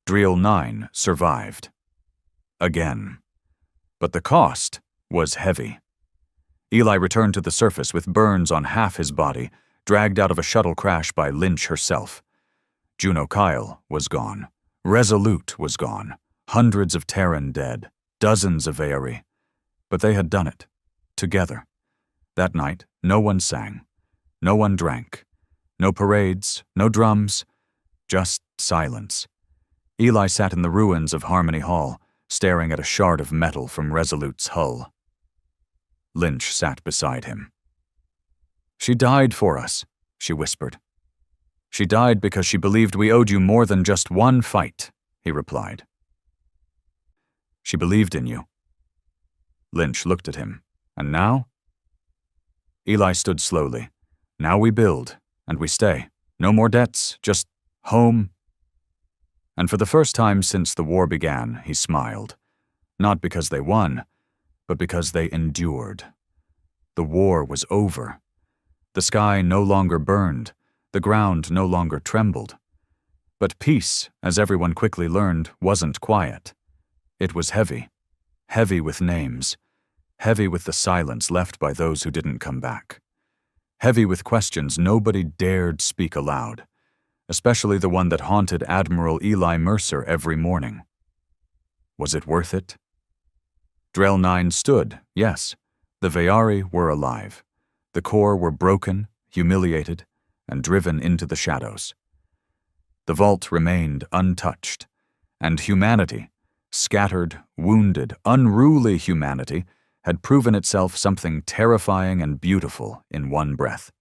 Drill 9 survived. Again. But the cost was heavy. Eli returned to the surface with burns on half his body, dragged out of a shuttle crash by Lynch herself. Juno Kyle was gone. Resolute was gone. Hundreds of Terran dead. Dozens of Veyari. But they had done it. Together. That night, no one sang. No one drank. No parades, no drums. Just silence. Eli sat in the ruins of Harmony Hall, staring at a shard of metal from Resolute's hull. Lynch sat beside him. "She died for us," she whispered. "She died because she believed we owed you more than just one fight," he replied. "She believed in you." Lynch looked at him. "And now?" Eli stood slowly. "Now we build, and we stay. No more debts, just home." And for the first time since the war began, he smiled. Not because they won, but because they endured. The war was over. The sky no longer burned, the ground no longer trembled. But peace, as everyone quickly learned, wasn't quiet. It was heavy. Heavy with names. Heavy with the silence left by those who didn't come back. Heavy with questions nobody dared speak aloud, especially the one that haunted Admiral Eli Mercer every morning. Was it worth it? Drell 9 stood, yes. The Veyari were alive. The core were broken, humiliated, and driven into the shadows. The vault remained untouched, and humanity, scattered, wounded, unruly humanity, had proven itself something terrifying and beautiful in one breath.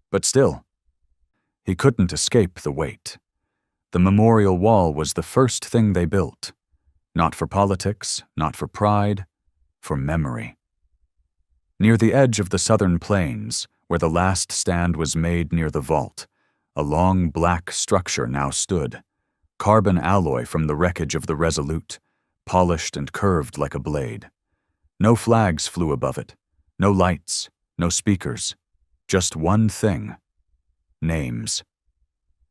But still, he couldn't escape the weight. The memorial wall was the first thing they built. Not for politics, not for pride, for memory. Near the edge of the southern plains, where the last stand was made near the vault, a long black structure now stood, carbon alloy from the wreckage of the Resolute, polished and curved like a blade. No flags flew above it, no lights, no speakers, just one thing: names.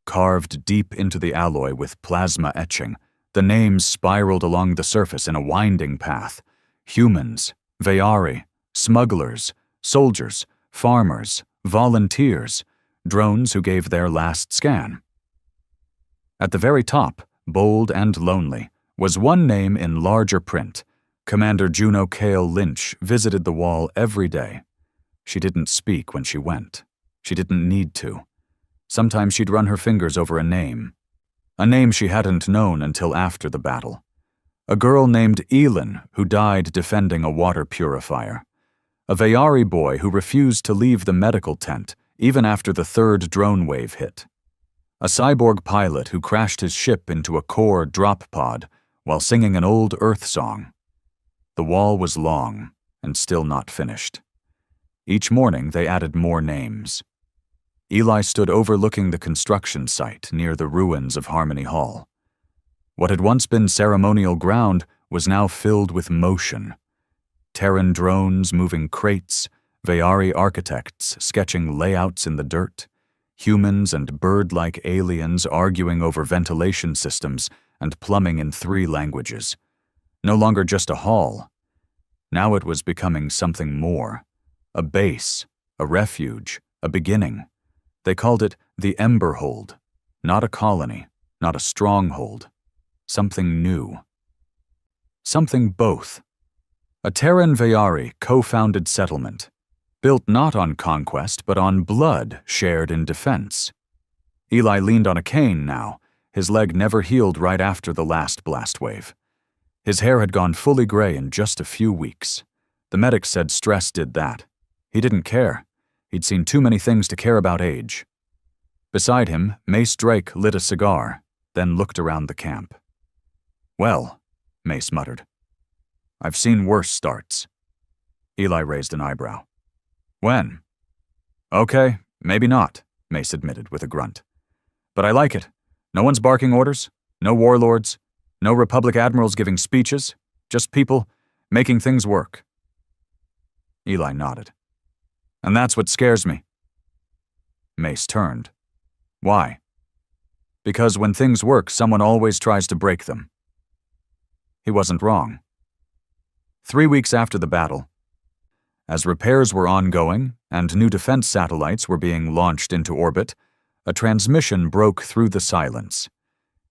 Carved deep into the alloy with plasma etching, the names spiraled along the surface in a winding path. Humans, Veyari, smugglers, soldiers, farmers, volunteers, drones who gave their last scan. At the very top, bold and lonely, was one name in larger print. Commander Juno Kale Lynch visited the wall every day. She didn't speak when she went. She didn't need to. Sometimes she'd run her fingers over a name she hadn't known until after the battle. A girl named Elin who died defending a water purifier. A Veyari boy who refused to leave the medical tent even after the third drone wave hit. A cyborg pilot who crashed his ship into a core drop pod while singing an old Earth song. The wall was long and still not finished. Each morning they added more names. Eli stood overlooking the construction site near the ruins of Harmony Hall. What had once been ceremonial ground was now filled with motion. Terran drones moving crates, Vayari architects sketching layouts in the dirt, humans and bird-like aliens arguing over ventilation systems and plumbing in 3 languages. No longer just a hall. Now it was becoming something more. A base, a refuge, a beginning. They called it the Emberhold. Not a colony, not a stronghold. Something new. Something both. A Terran Vayari co-founded settlement, built not on conquest but on blood shared in defense. Eli leaned on a cane now, his leg never healed right after the last blast wave. His hair had gone fully gray in just a few weeks. The medics said stress did that. He didn't care. He'd seen too many things to care about age. Beside him, Mace Drake lit a cigar, then looked around the camp. "Well," Mace muttered. "I've seen worse starts." Eli raised an eyebrow. "When?" "Okay, maybe not," Mace admitted with a grunt. "But I like it. No one's barking orders, no warlords, no Republic admirals giving speeches, just people making things work." Eli nodded. "And that's what scares me." Mace turned. "Why?" "Because when things work, someone always tries to break them." He wasn't wrong. 3 weeks after the battle, as repairs were ongoing and new defense satellites were being launched into orbit, a transmission broke through the silence.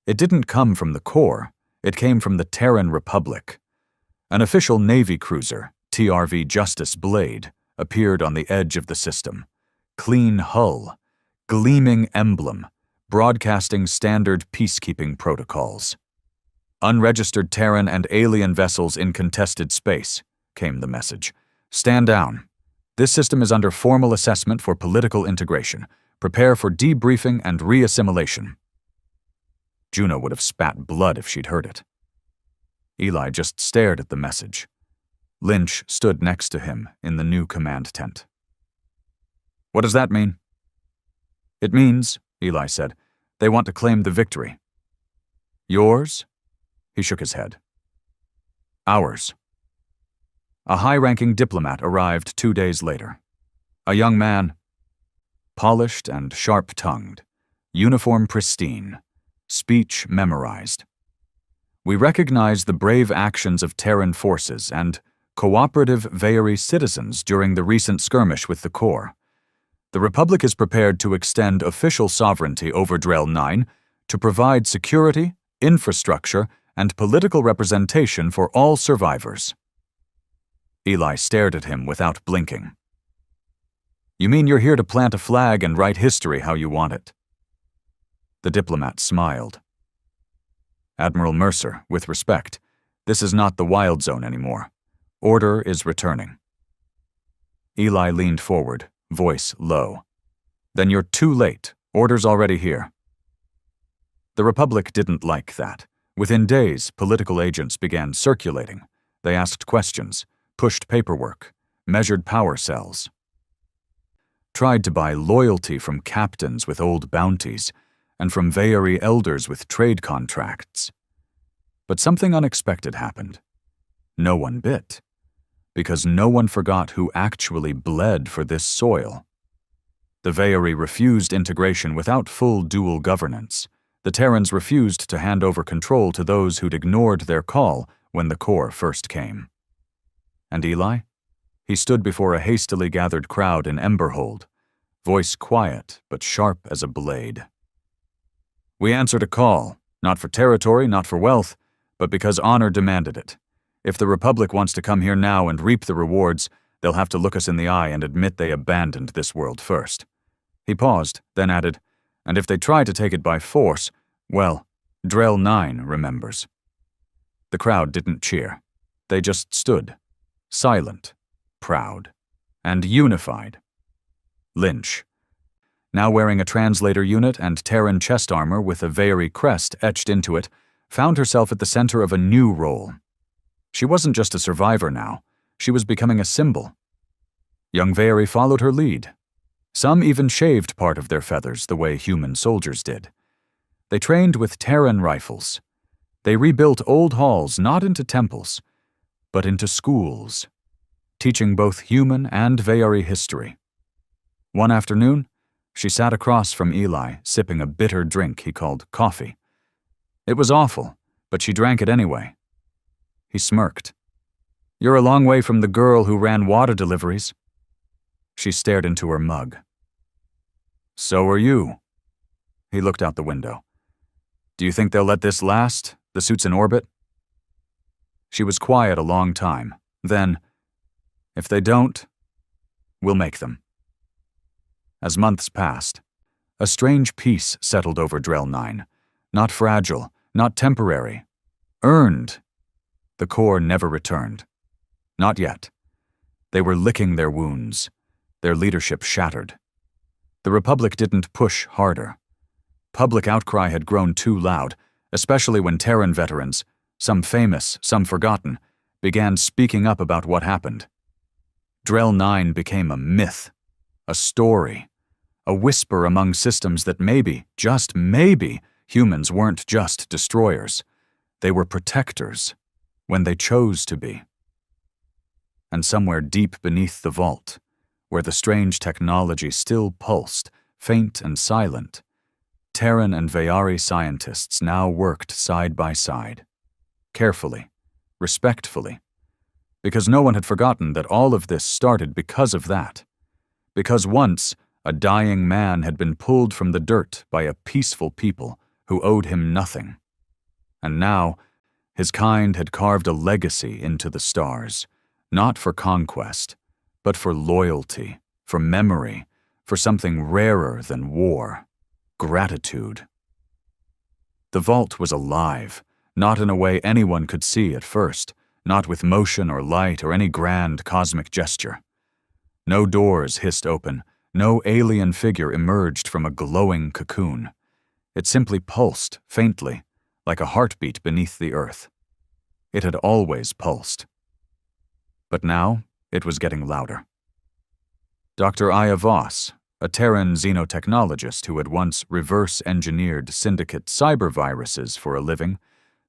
It didn't come from the core, it came from the Terran Republic. An official Navy cruiser, TRV Justice Blade, appeared on the edge of the system. Clean hull, gleaming emblem, broadcasting standard peacekeeping protocols. "Unregistered Terran and alien vessels in contested space," came the message. "Stand down. This system is under formal assessment for political integration. Prepare for debriefing and re-assimilation." Juno would have spat blood if she'd heard it. Eli just stared at the message. Lynch stood next to him in the new command tent. "What does that mean?" "It means," Eli said, "they want to claim the victory." "Yours?" He shook his head. "Ours." A high-ranking diplomat arrived 2 days later. A young man, polished and sharp-tongued, uniform pristine, speech memorized. "We recognize the brave actions of Terran forces and cooperative Vayari citizens during the recent skirmish with the Corps. The Republic is prepared to extend official sovereignty over Drell 9 to provide security, infrastructure, and political representation for all survivors." Eli stared at him without blinking. "You mean you're here to plant a flag and write history how you want it?" The diplomat smiled. "Admiral Mercer, with respect, this is not the wild zone anymore. Order is returning." Eli leaned forward, voice low. "Then you're too late. Order's already here." The Republic didn't like that. Within days, political agents began circulating. They asked questions, pushed paperwork, measured power cells. Tried to buy loyalty from captains with old bounties and from Vayari elders with trade contracts. But something unexpected happened. No one bit, because no one forgot who actually bled for this soil. The Vayari refused integration without full dual governance. The Terrans refused to hand over control to those who'd ignored their call when the Corps first came. And Eli? He stood before a hastily gathered crowd in Emberhold, voice quiet but sharp as a blade. "We answered a call, not for territory, not for wealth, but because honor demanded it. If the Republic wants to come here now and reap the rewards, they'll have to look us in the eye and admit they abandoned this world first." He paused, then added, "And if they try to take it by force, well, Drell 9 remembers." The crowd didn't cheer. They just stood, silent, proud, and unified. Lynch, now wearing a translator unit and Terran chest armor with a Vayari crest etched into it, found herself at the center of a new role. She wasn't just a survivor now, she was becoming a symbol. Young Vayari followed her lead. Some even shaved part of their feathers the way human soldiers did. They trained with Terran rifles. They rebuilt old halls not into temples, but into schools, teaching both human and Veari history. One afternoon, she sat across from Eli, sipping a bitter drink he called coffee. It was awful, but she drank it anyway. He smirked. "You're a long way from the girl who ran water deliveries." She stared into her mug. "So are you." He looked out the window. "Do you think they'll let this last, the suits in orbit?" She was quiet a long time. Then, "If they don't, we'll make them." As months passed, a strange peace settled over Drell 9. Not fragile, not temporary. Earned. The Corps never returned. Not yet. They were licking their wounds, their leadership shattered. The Republic didn't push harder. Public outcry had grown too loud, especially when Terran veterans, some famous, some forgotten, began speaking up about what happened. Drell 9 became a myth, a story, a whisper among systems that maybe, just maybe, humans weren't just destroyers. They were protectors, when they chose to be. And somewhere deep beneath the vault, where the strange technology still pulsed, faint and silent, Terran and Veari scientists now worked side by side, carefully, respectfully, because no one had forgotten that all of this started because of that, because once a dying man had been pulled from the dirt by a peaceful people who owed him nothing. And now, his kind had carved a legacy into the stars, not for conquest, but for loyalty, for memory, for something rarer than war, gratitude. The vault was alive, not in a way anyone could see at first, not with motion or light or any grand cosmic gesture. No doors hissed open, no alien figure emerged from a glowing cocoon. It simply pulsed, faintly, like a heartbeat beneath the earth. It had always pulsed. But now, it was getting louder. Dr. Aya Voss, a Terran xenotechnologist who had once reverse-engineered syndicate cyberviruses for a living,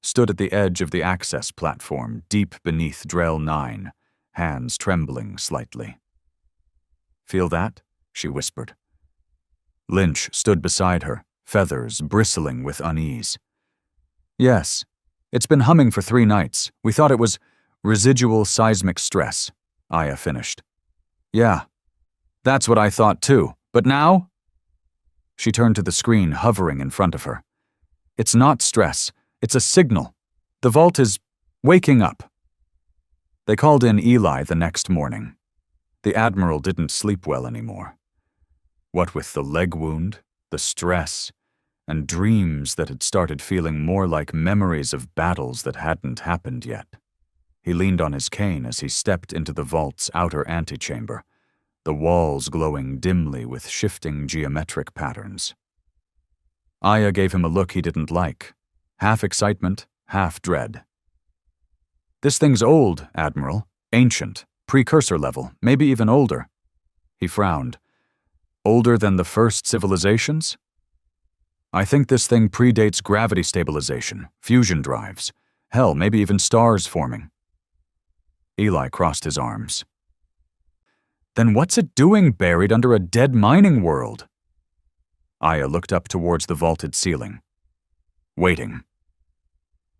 stood at the edge of the access platform deep beneath Drell 9, hands trembling slightly. "Feel that?" she whispered. Lynch stood beside her, feathers bristling with unease. "Yes, it's been humming for 3 nights. We thought it was residual seismic stress," Aya finished. "Yeah, that's what I thought too. But now?" She turned to the screen hovering in front of her. "It's not stress. It's a signal. The vault is waking up." They called in Eli the next morning. The Admiral didn't sleep well anymore. What with the leg wound, the stress, and dreams that had started feeling more like memories of battles that hadn't happened yet. He leaned on his cane as he stepped into the vault's outer antechamber, the walls glowing dimly with shifting geometric patterns. Aya gave him a look he didn't like, half excitement, half dread. "This thing's old, Admiral, ancient, precursor level, maybe even older." He frowned. "Older than the first civilizations?" "I think this thing predates gravity stabilization, fusion drives, hell, maybe even stars forming." Eli crossed his arms. "Then what's it doing buried under a dead mining world?" Aya looked up towards the vaulted ceiling. "Waiting."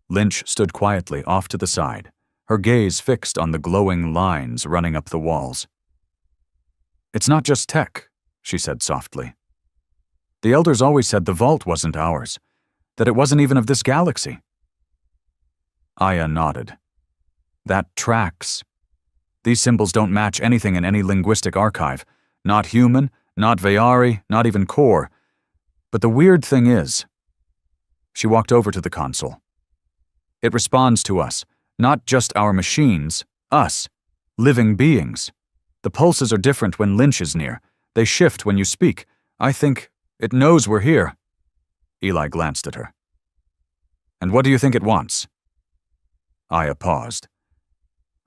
Lynch stood quietly off to the side, her gaze fixed on the glowing lines running up the walls. "It's not just tech," she said softly. "The Elders always said the vault wasn't ours, that it wasn't even of this galaxy." Aya nodded. "That tracks. These symbols don't match anything in any linguistic archive. Not human, not Veari, not even core. But the weird thing is..." She walked over to the console. "It responds to us, not just our machines, us, living beings. The pulses are different when Lynch is near. They shift when you speak. I think it knows we're here." Eli glanced at her. "And what do you think it wants?" Aya paused.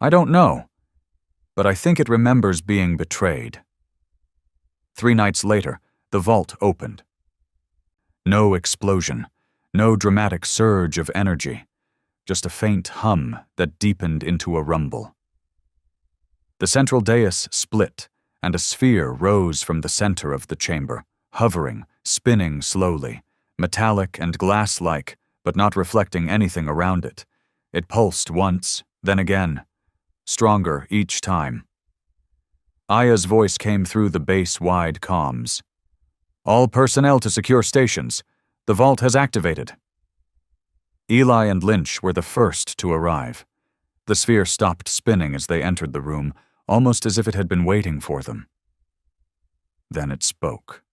"I don't know, but I think it remembers being betrayed." 3 nights later, the vault opened. No explosion, no dramatic surge of energy, just a faint hum that deepened into a rumble. The central dais split, and a sphere rose from the center of the chamber, hovering, spinning slowly, metallic and glass-like, but not reflecting anything around it. It pulsed once, then again, stronger each time. Aya's voice came through the base-wide comms. "All personnel to secure stations. The vault has activated." Eli and Lynch were the first to arrive. The sphere stopped spinning as they entered the room, almost as if it had been waiting for them. Then it spoke.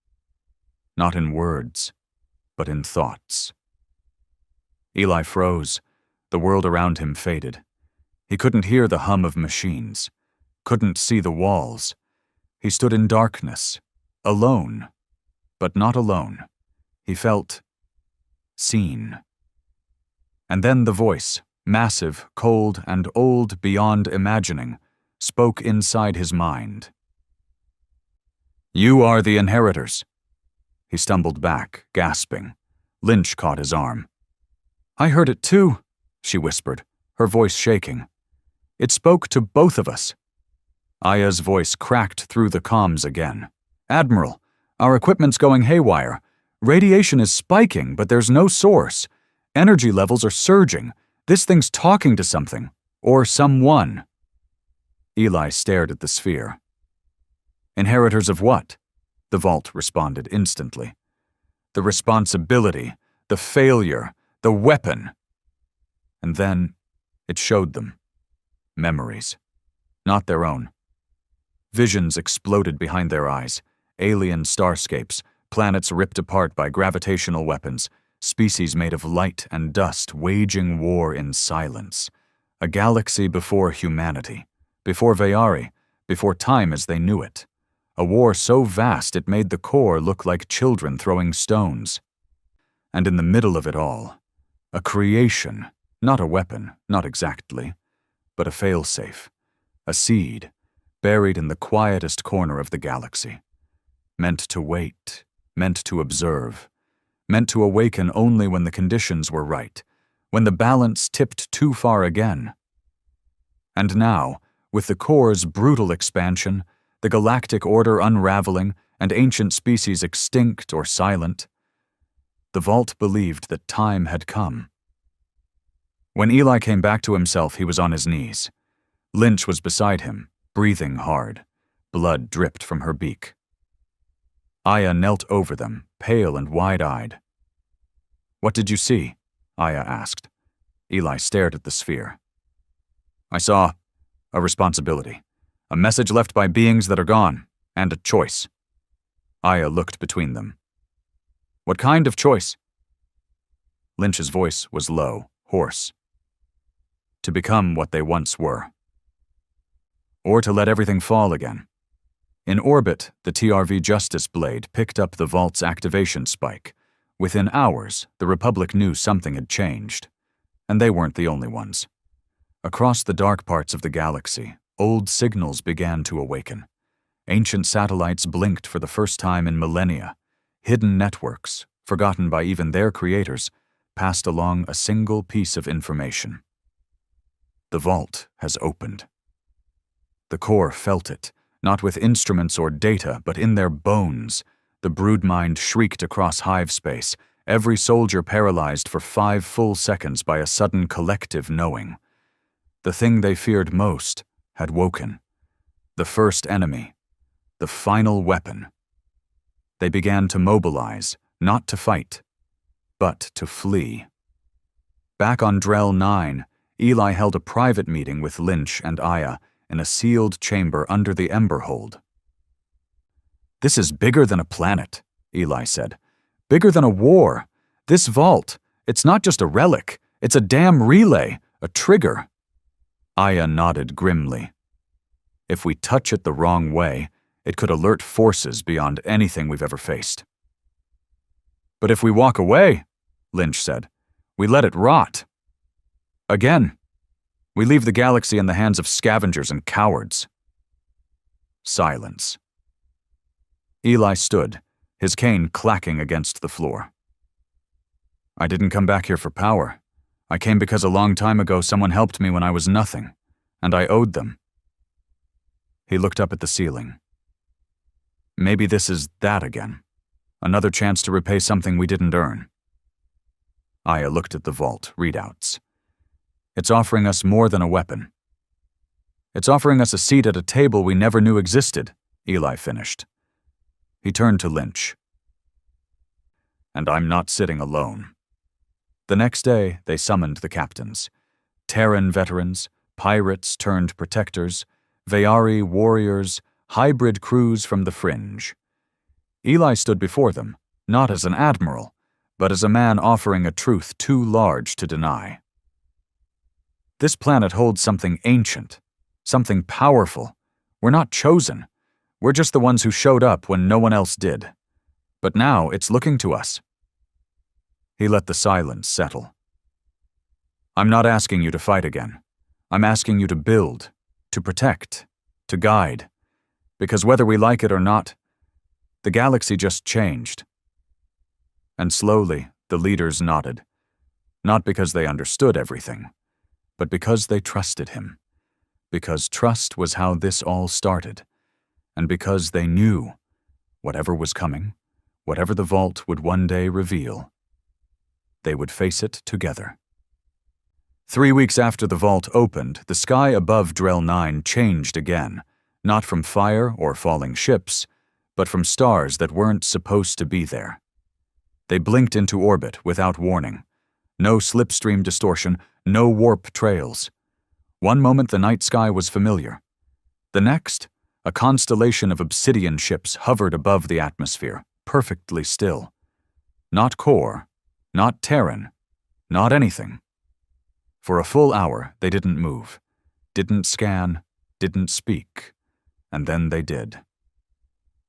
Not in words, but in thoughts. Eli froze. The world around him faded. He couldn't hear the hum of machines, couldn't see the walls. He stood in darkness, alone, but not alone. He felt seen. And then the voice, massive, cold, and old beyond imagining, spoke inside his mind. "You are the inheritors." He stumbled back, gasping. Lynch caught his arm. "I heard it too," she whispered, her voice shaking. "It spoke to both of us." Aya's voice cracked through the comms again. "Admiral, our equipment's going haywire. Radiation is spiking, but there's no source. Energy levels are surging. This thing's talking to something. Or someone." Eli stared at the sphere. "Inheritors of what?" The vault responded instantly. "The responsibility, the failure, the weapon." And then it showed them. Memories. Not their own. Visions exploded behind their eyes. Alien starscapes, planets ripped apart by gravitational weapons, species made of light and dust waging war in silence. A galaxy before humanity, before Vayari, before time as they knew it. A war so vast it made the core look like children throwing stones. And in the middle of it all, a creation, not a weapon, not exactly, but a failsafe, a seed, buried in the quietest corner of the galaxy. Meant to wait, meant to observe, meant to awaken only when the conditions were right, when the balance tipped too far again. And now, with the core's brutal expansion, the galactic order unraveling, and ancient species extinct or silent, the vault believed that time had come. When Eli came back to himself, he was on his knees. Lynch was beside him, breathing hard. Blood dripped from her beak. Aya knelt over them, pale and wide-eyed. "What did you see?" Aya asked. Eli stared at the sphere. "I saw a responsibility, a message left by beings that are gone, and a choice." Aya looked between them. "What kind of choice?" Lynch's voice was low, hoarse. "To become what they once were. Or to let everything fall again." In orbit, the TRV Justice Blade picked up the vault's activation spike. Within hours, the Republic knew something had changed. And they weren't the only ones. Across the dark parts of the galaxy, old signals began to awaken. Ancient satellites blinked for the first time in millennia. Hidden networks, forgotten by even their creators, passed along a single piece of information. The vault has opened. The core felt it, not with instruments or data, but in their bones. The broodmind shrieked across hive space, every soldier paralyzed for 5 full seconds by a sudden collective knowing. The thing they feared most had woken. The first enemy. The final weapon. They began to mobilize, not to fight, but to flee. Back on Drell 9, Eli held a private meeting with Lynch and Aya in a sealed chamber under the Ember Hold. "This is bigger than a planet," Eli said. "Bigger than a war. This vault, it's not just a relic, it's a damn relay, a trigger." Aya nodded grimly. "If we touch it the wrong way, it could alert forces beyond anything we've ever faced." "But if we walk away," Lynch said, "we let it rot. Again. We leave the galaxy in the hands of scavengers and cowards." Silence. Eli stood, his cane clacking against the floor. "I didn't come back here for power. I came because a long time ago someone helped me when I was nothing, and I owed them." He looked up at the ceiling. Maybe this is that again. Another chance to repay something we didn't earn. Aya looked at the vault readouts. It's offering us more than a weapon. It's offering us a seat at a table we never knew existed, Eli finished. He turned to Lynch. And I'm not sitting alone. The next day, they summoned the captains. Terran veterans, pirates turned protectors, Veari warriors, hybrid crews from the fringe. Eli stood before them, not as an admiral, but as a man offering a truth too large to deny. This planet holds something ancient, something powerful. We're not chosen. We're just the ones who showed up when no one else did. But now it's looking to us. He let the silence settle. I'm not asking you to fight again. I'm asking you to build, to protect, to guide. Because whether we like it or not, the galaxy just changed. And slowly, the leaders nodded. Not because they understood everything, but because they trusted him. Because trust was how this all started. And because they knew, whatever was coming, whatever the vault would one day reveal, they would face it together. 3 weeks after the vault opened, the sky above Drell 9 changed again, not from fire or falling ships, but from stars that weren't supposed to be there. They blinked into orbit without warning. No slipstream distortion, no warp trails. One moment the night sky was familiar. The next, a constellation of obsidian ships hovered above the atmosphere, perfectly still. Not core, not Terran, not anything. For a full hour, they didn't move, didn't scan, didn't speak, and then they did.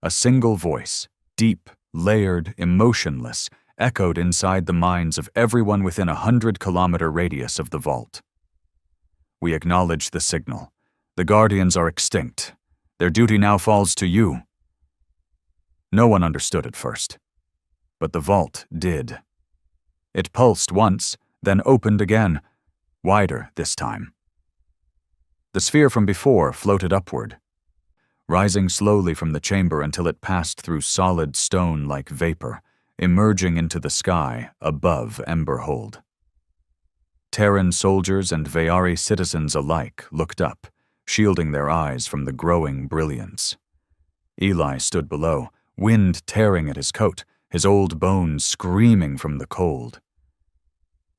A single voice, deep, layered, emotionless, echoed inside the minds of everyone within a 100-kilometer radius of the vault. We acknowledge the signal. The Guardians are extinct. Their duty now falls to you. No one understood at first, but the vault did. It pulsed once, then opened again, wider this time. The sphere from before floated upward, rising slowly from the chamber until it passed through solid stone like vapor, emerging into the sky above Emberhold. Terran soldiers and Veari citizens alike looked up, shielding their eyes from the growing brilliance. Eli stood below, wind tearing at his coat, his old bones screaming from the cold.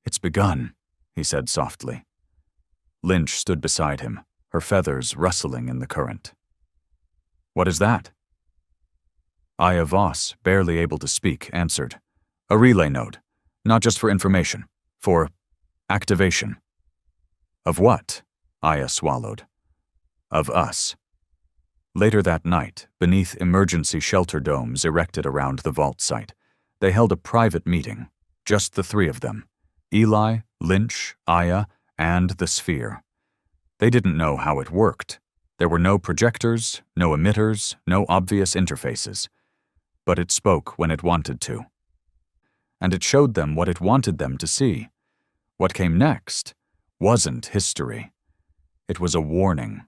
It's begun, he said softly. Lynch stood beside him, her feathers rustling in the current. What is that? Aya Voss, barely able to speak, answered. A relay node, not just for information, for activation. Of what? Aya swallowed. Of us. Later that night, beneath emergency shelter domes erected around the vault site, they held a private meeting, just the three of them. Eli, Lynch, Aya, and the sphere. They didn't know how it worked. There were no projectors, no emitters, no obvious interfaces. But it spoke when it wanted to. And it showed them what it wanted them to see. What came next wasn't history. It was a warning.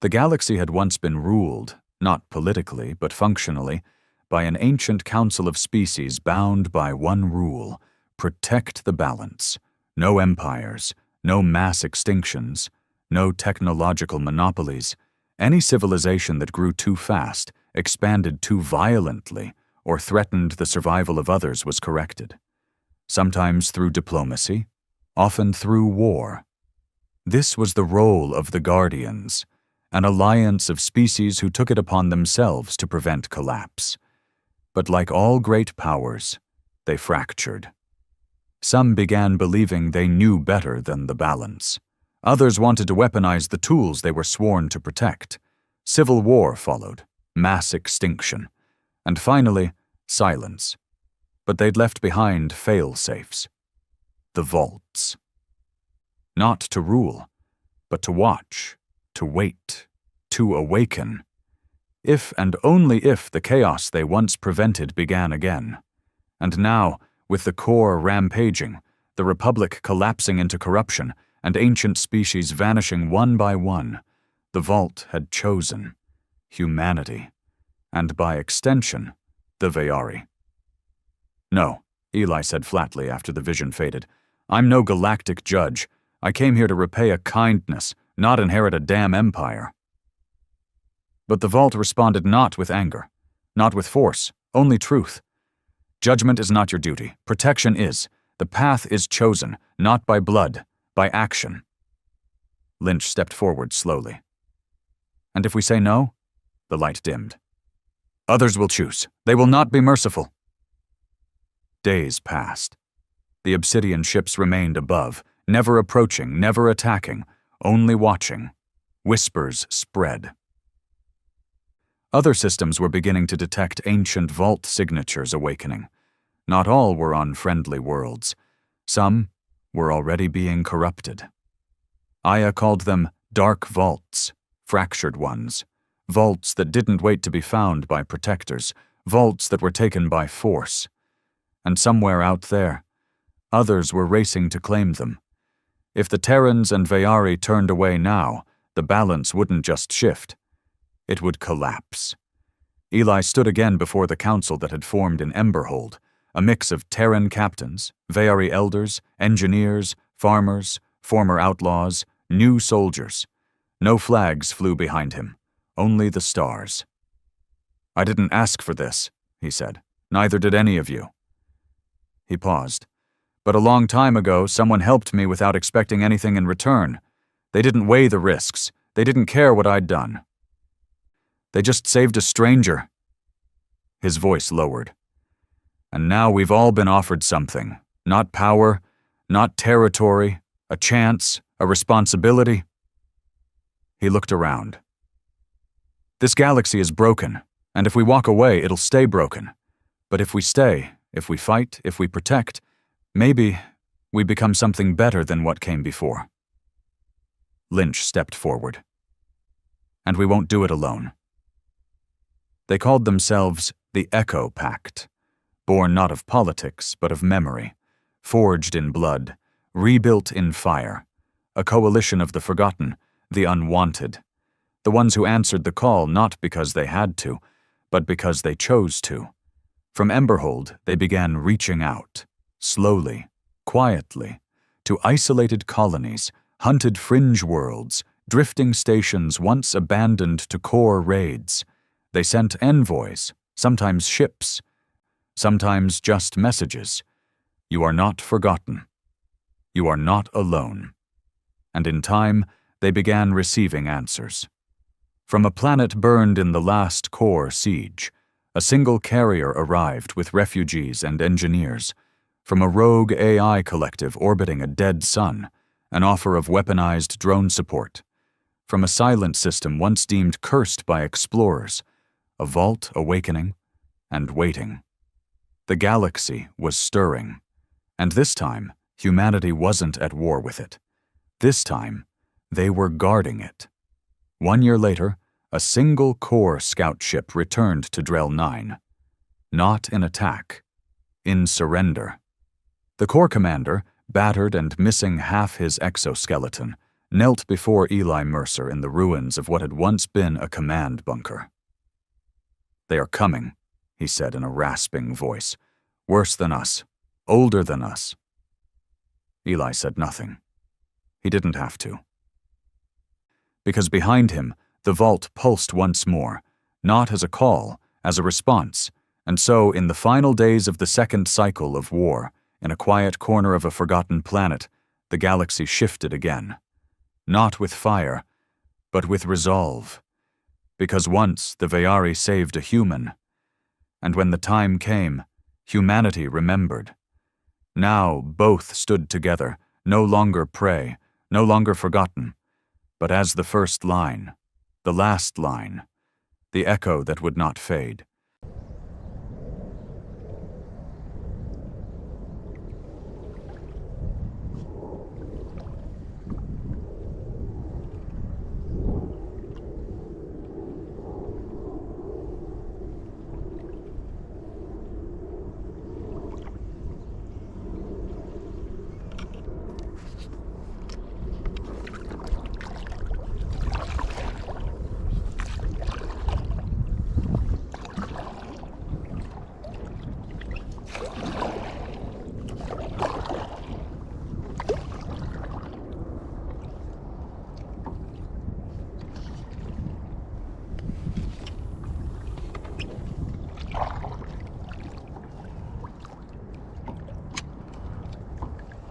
The galaxy had once been ruled, not politically but functionally, by an ancient council of species bound by one rule: protect the balance. No empires, no mass extinctions, no technological monopolies. Any civilization that grew too fast, expanded too violently, or threatened the survival of others was corrected. Sometimes through diplomacy, often through war. This was the role of the Guardians, an alliance of species who took it upon themselves to prevent collapse. But like all great powers, they fractured. Some began believing they knew better than the balance. Others wanted to weaponize the tools they were sworn to protect. Civil war followed, mass extinction, and finally, silence. But they'd left behind fail-safes. The vaults. Not to rule, but to watch, to wait, to awaken. If and only if the chaos they once prevented began again. And now, with the core rampaging, the Republic collapsing into corruption, and ancient species vanishing one by one, The vault had chosen humanity, and by extension, the Vayari. "No," Eli said flatly after the vision faded. "I'm no galactic judge. I came here to repay a kindness, not inherit a damn empire." But the vault responded not with anger, not with force, only truth. "Judgment is not your duty. Protection is. The path is chosen, not by blood, by action." Lynch stepped forward slowly. "And if we say no?" The light dimmed. "Others will choose. They will not be merciful." Days passed. The obsidian ships remained above, never approaching, never attacking, only watching. Whispers spread. Other systems were beginning to detect ancient vault signatures awakening. Not all were on friendly worlds. Some were already being corrupted. Aya called them dark vaults, fractured ones, vaults that didn't wait to be found by protectors, vaults that were taken by force. And somewhere out there, others were racing to claim them. If the Terrans and Vayari turned away now, the balance wouldn't just shift. It would collapse. Eli stood again before the council that had formed in Emberhold, a mix of Terran captains, Vayari elders, engineers, farmers, former outlaws, new soldiers. No flags flew behind him, only the stars. "I didn't ask for this," he said. "Neither did any of you." He paused. "But a long time ago, someone helped me without expecting anything in return. They didn't weigh the risks. They didn't care what I'd done. They just saved a stranger." His voice lowered. "And now we've all been offered something. Not power, not territory, a chance, a responsibility." He looked around. "This galaxy is broken, and if we walk away, it'll stay broken. But if we stay, if we fight, if we protect, maybe we become something better than what came before." Lynch stepped forward. "And we won't do it alone." They called themselves the Echo Pact, born not of politics but of memory, forged in blood, rebuilt in fire, a coalition of the forgotten, the unwanted, the ones who answered the call not because they had to, but because they chose to. From Emberhold, they began reaching out, slowly, quietly, to isolated colonies, hunted fringe worlds, drifting stations once abandoned to core raids. They sent envoys, sometimes ships, sometimes just messages. "You are not forgotten. You are not alone." And in time, they began receiving answers. From a planet burned in the last core siege, a single carrier arrived with refugees and engineers. From a rogue AI collective orbiting a dead sun, an offer of weaponized drone support. From a silent system once deemed cursed by explorers, a vault awakening and waiting. The galaxy was stirring, and this time humanity wasn't at war with it. This time, they were guarding it. 1 year later, a single core scout ship returned to Drell 9. Not in attack, in surrender. The Corps commander, battered and missing half his exoskeleton, knelt before Eli Mercer in the ruins of what had once been a command bunker. "They are coming," he said in a rasping voice. "Worse than us, older than us." Eli said nothing. He didn't have to. Because behind him, the vault pulsed once more, not as a call, as a response, and so in the final days of the second cycle of war, in a quiet corner of a forgotten planet, the galaxy shifted again. Not with fire, but with resolve. Because once the Vayari saved a human, and when the time came, humanity remembered. Now both stood together, no longer prey, no longer forgotten, but as the first line, the last line, the echo that would not fade.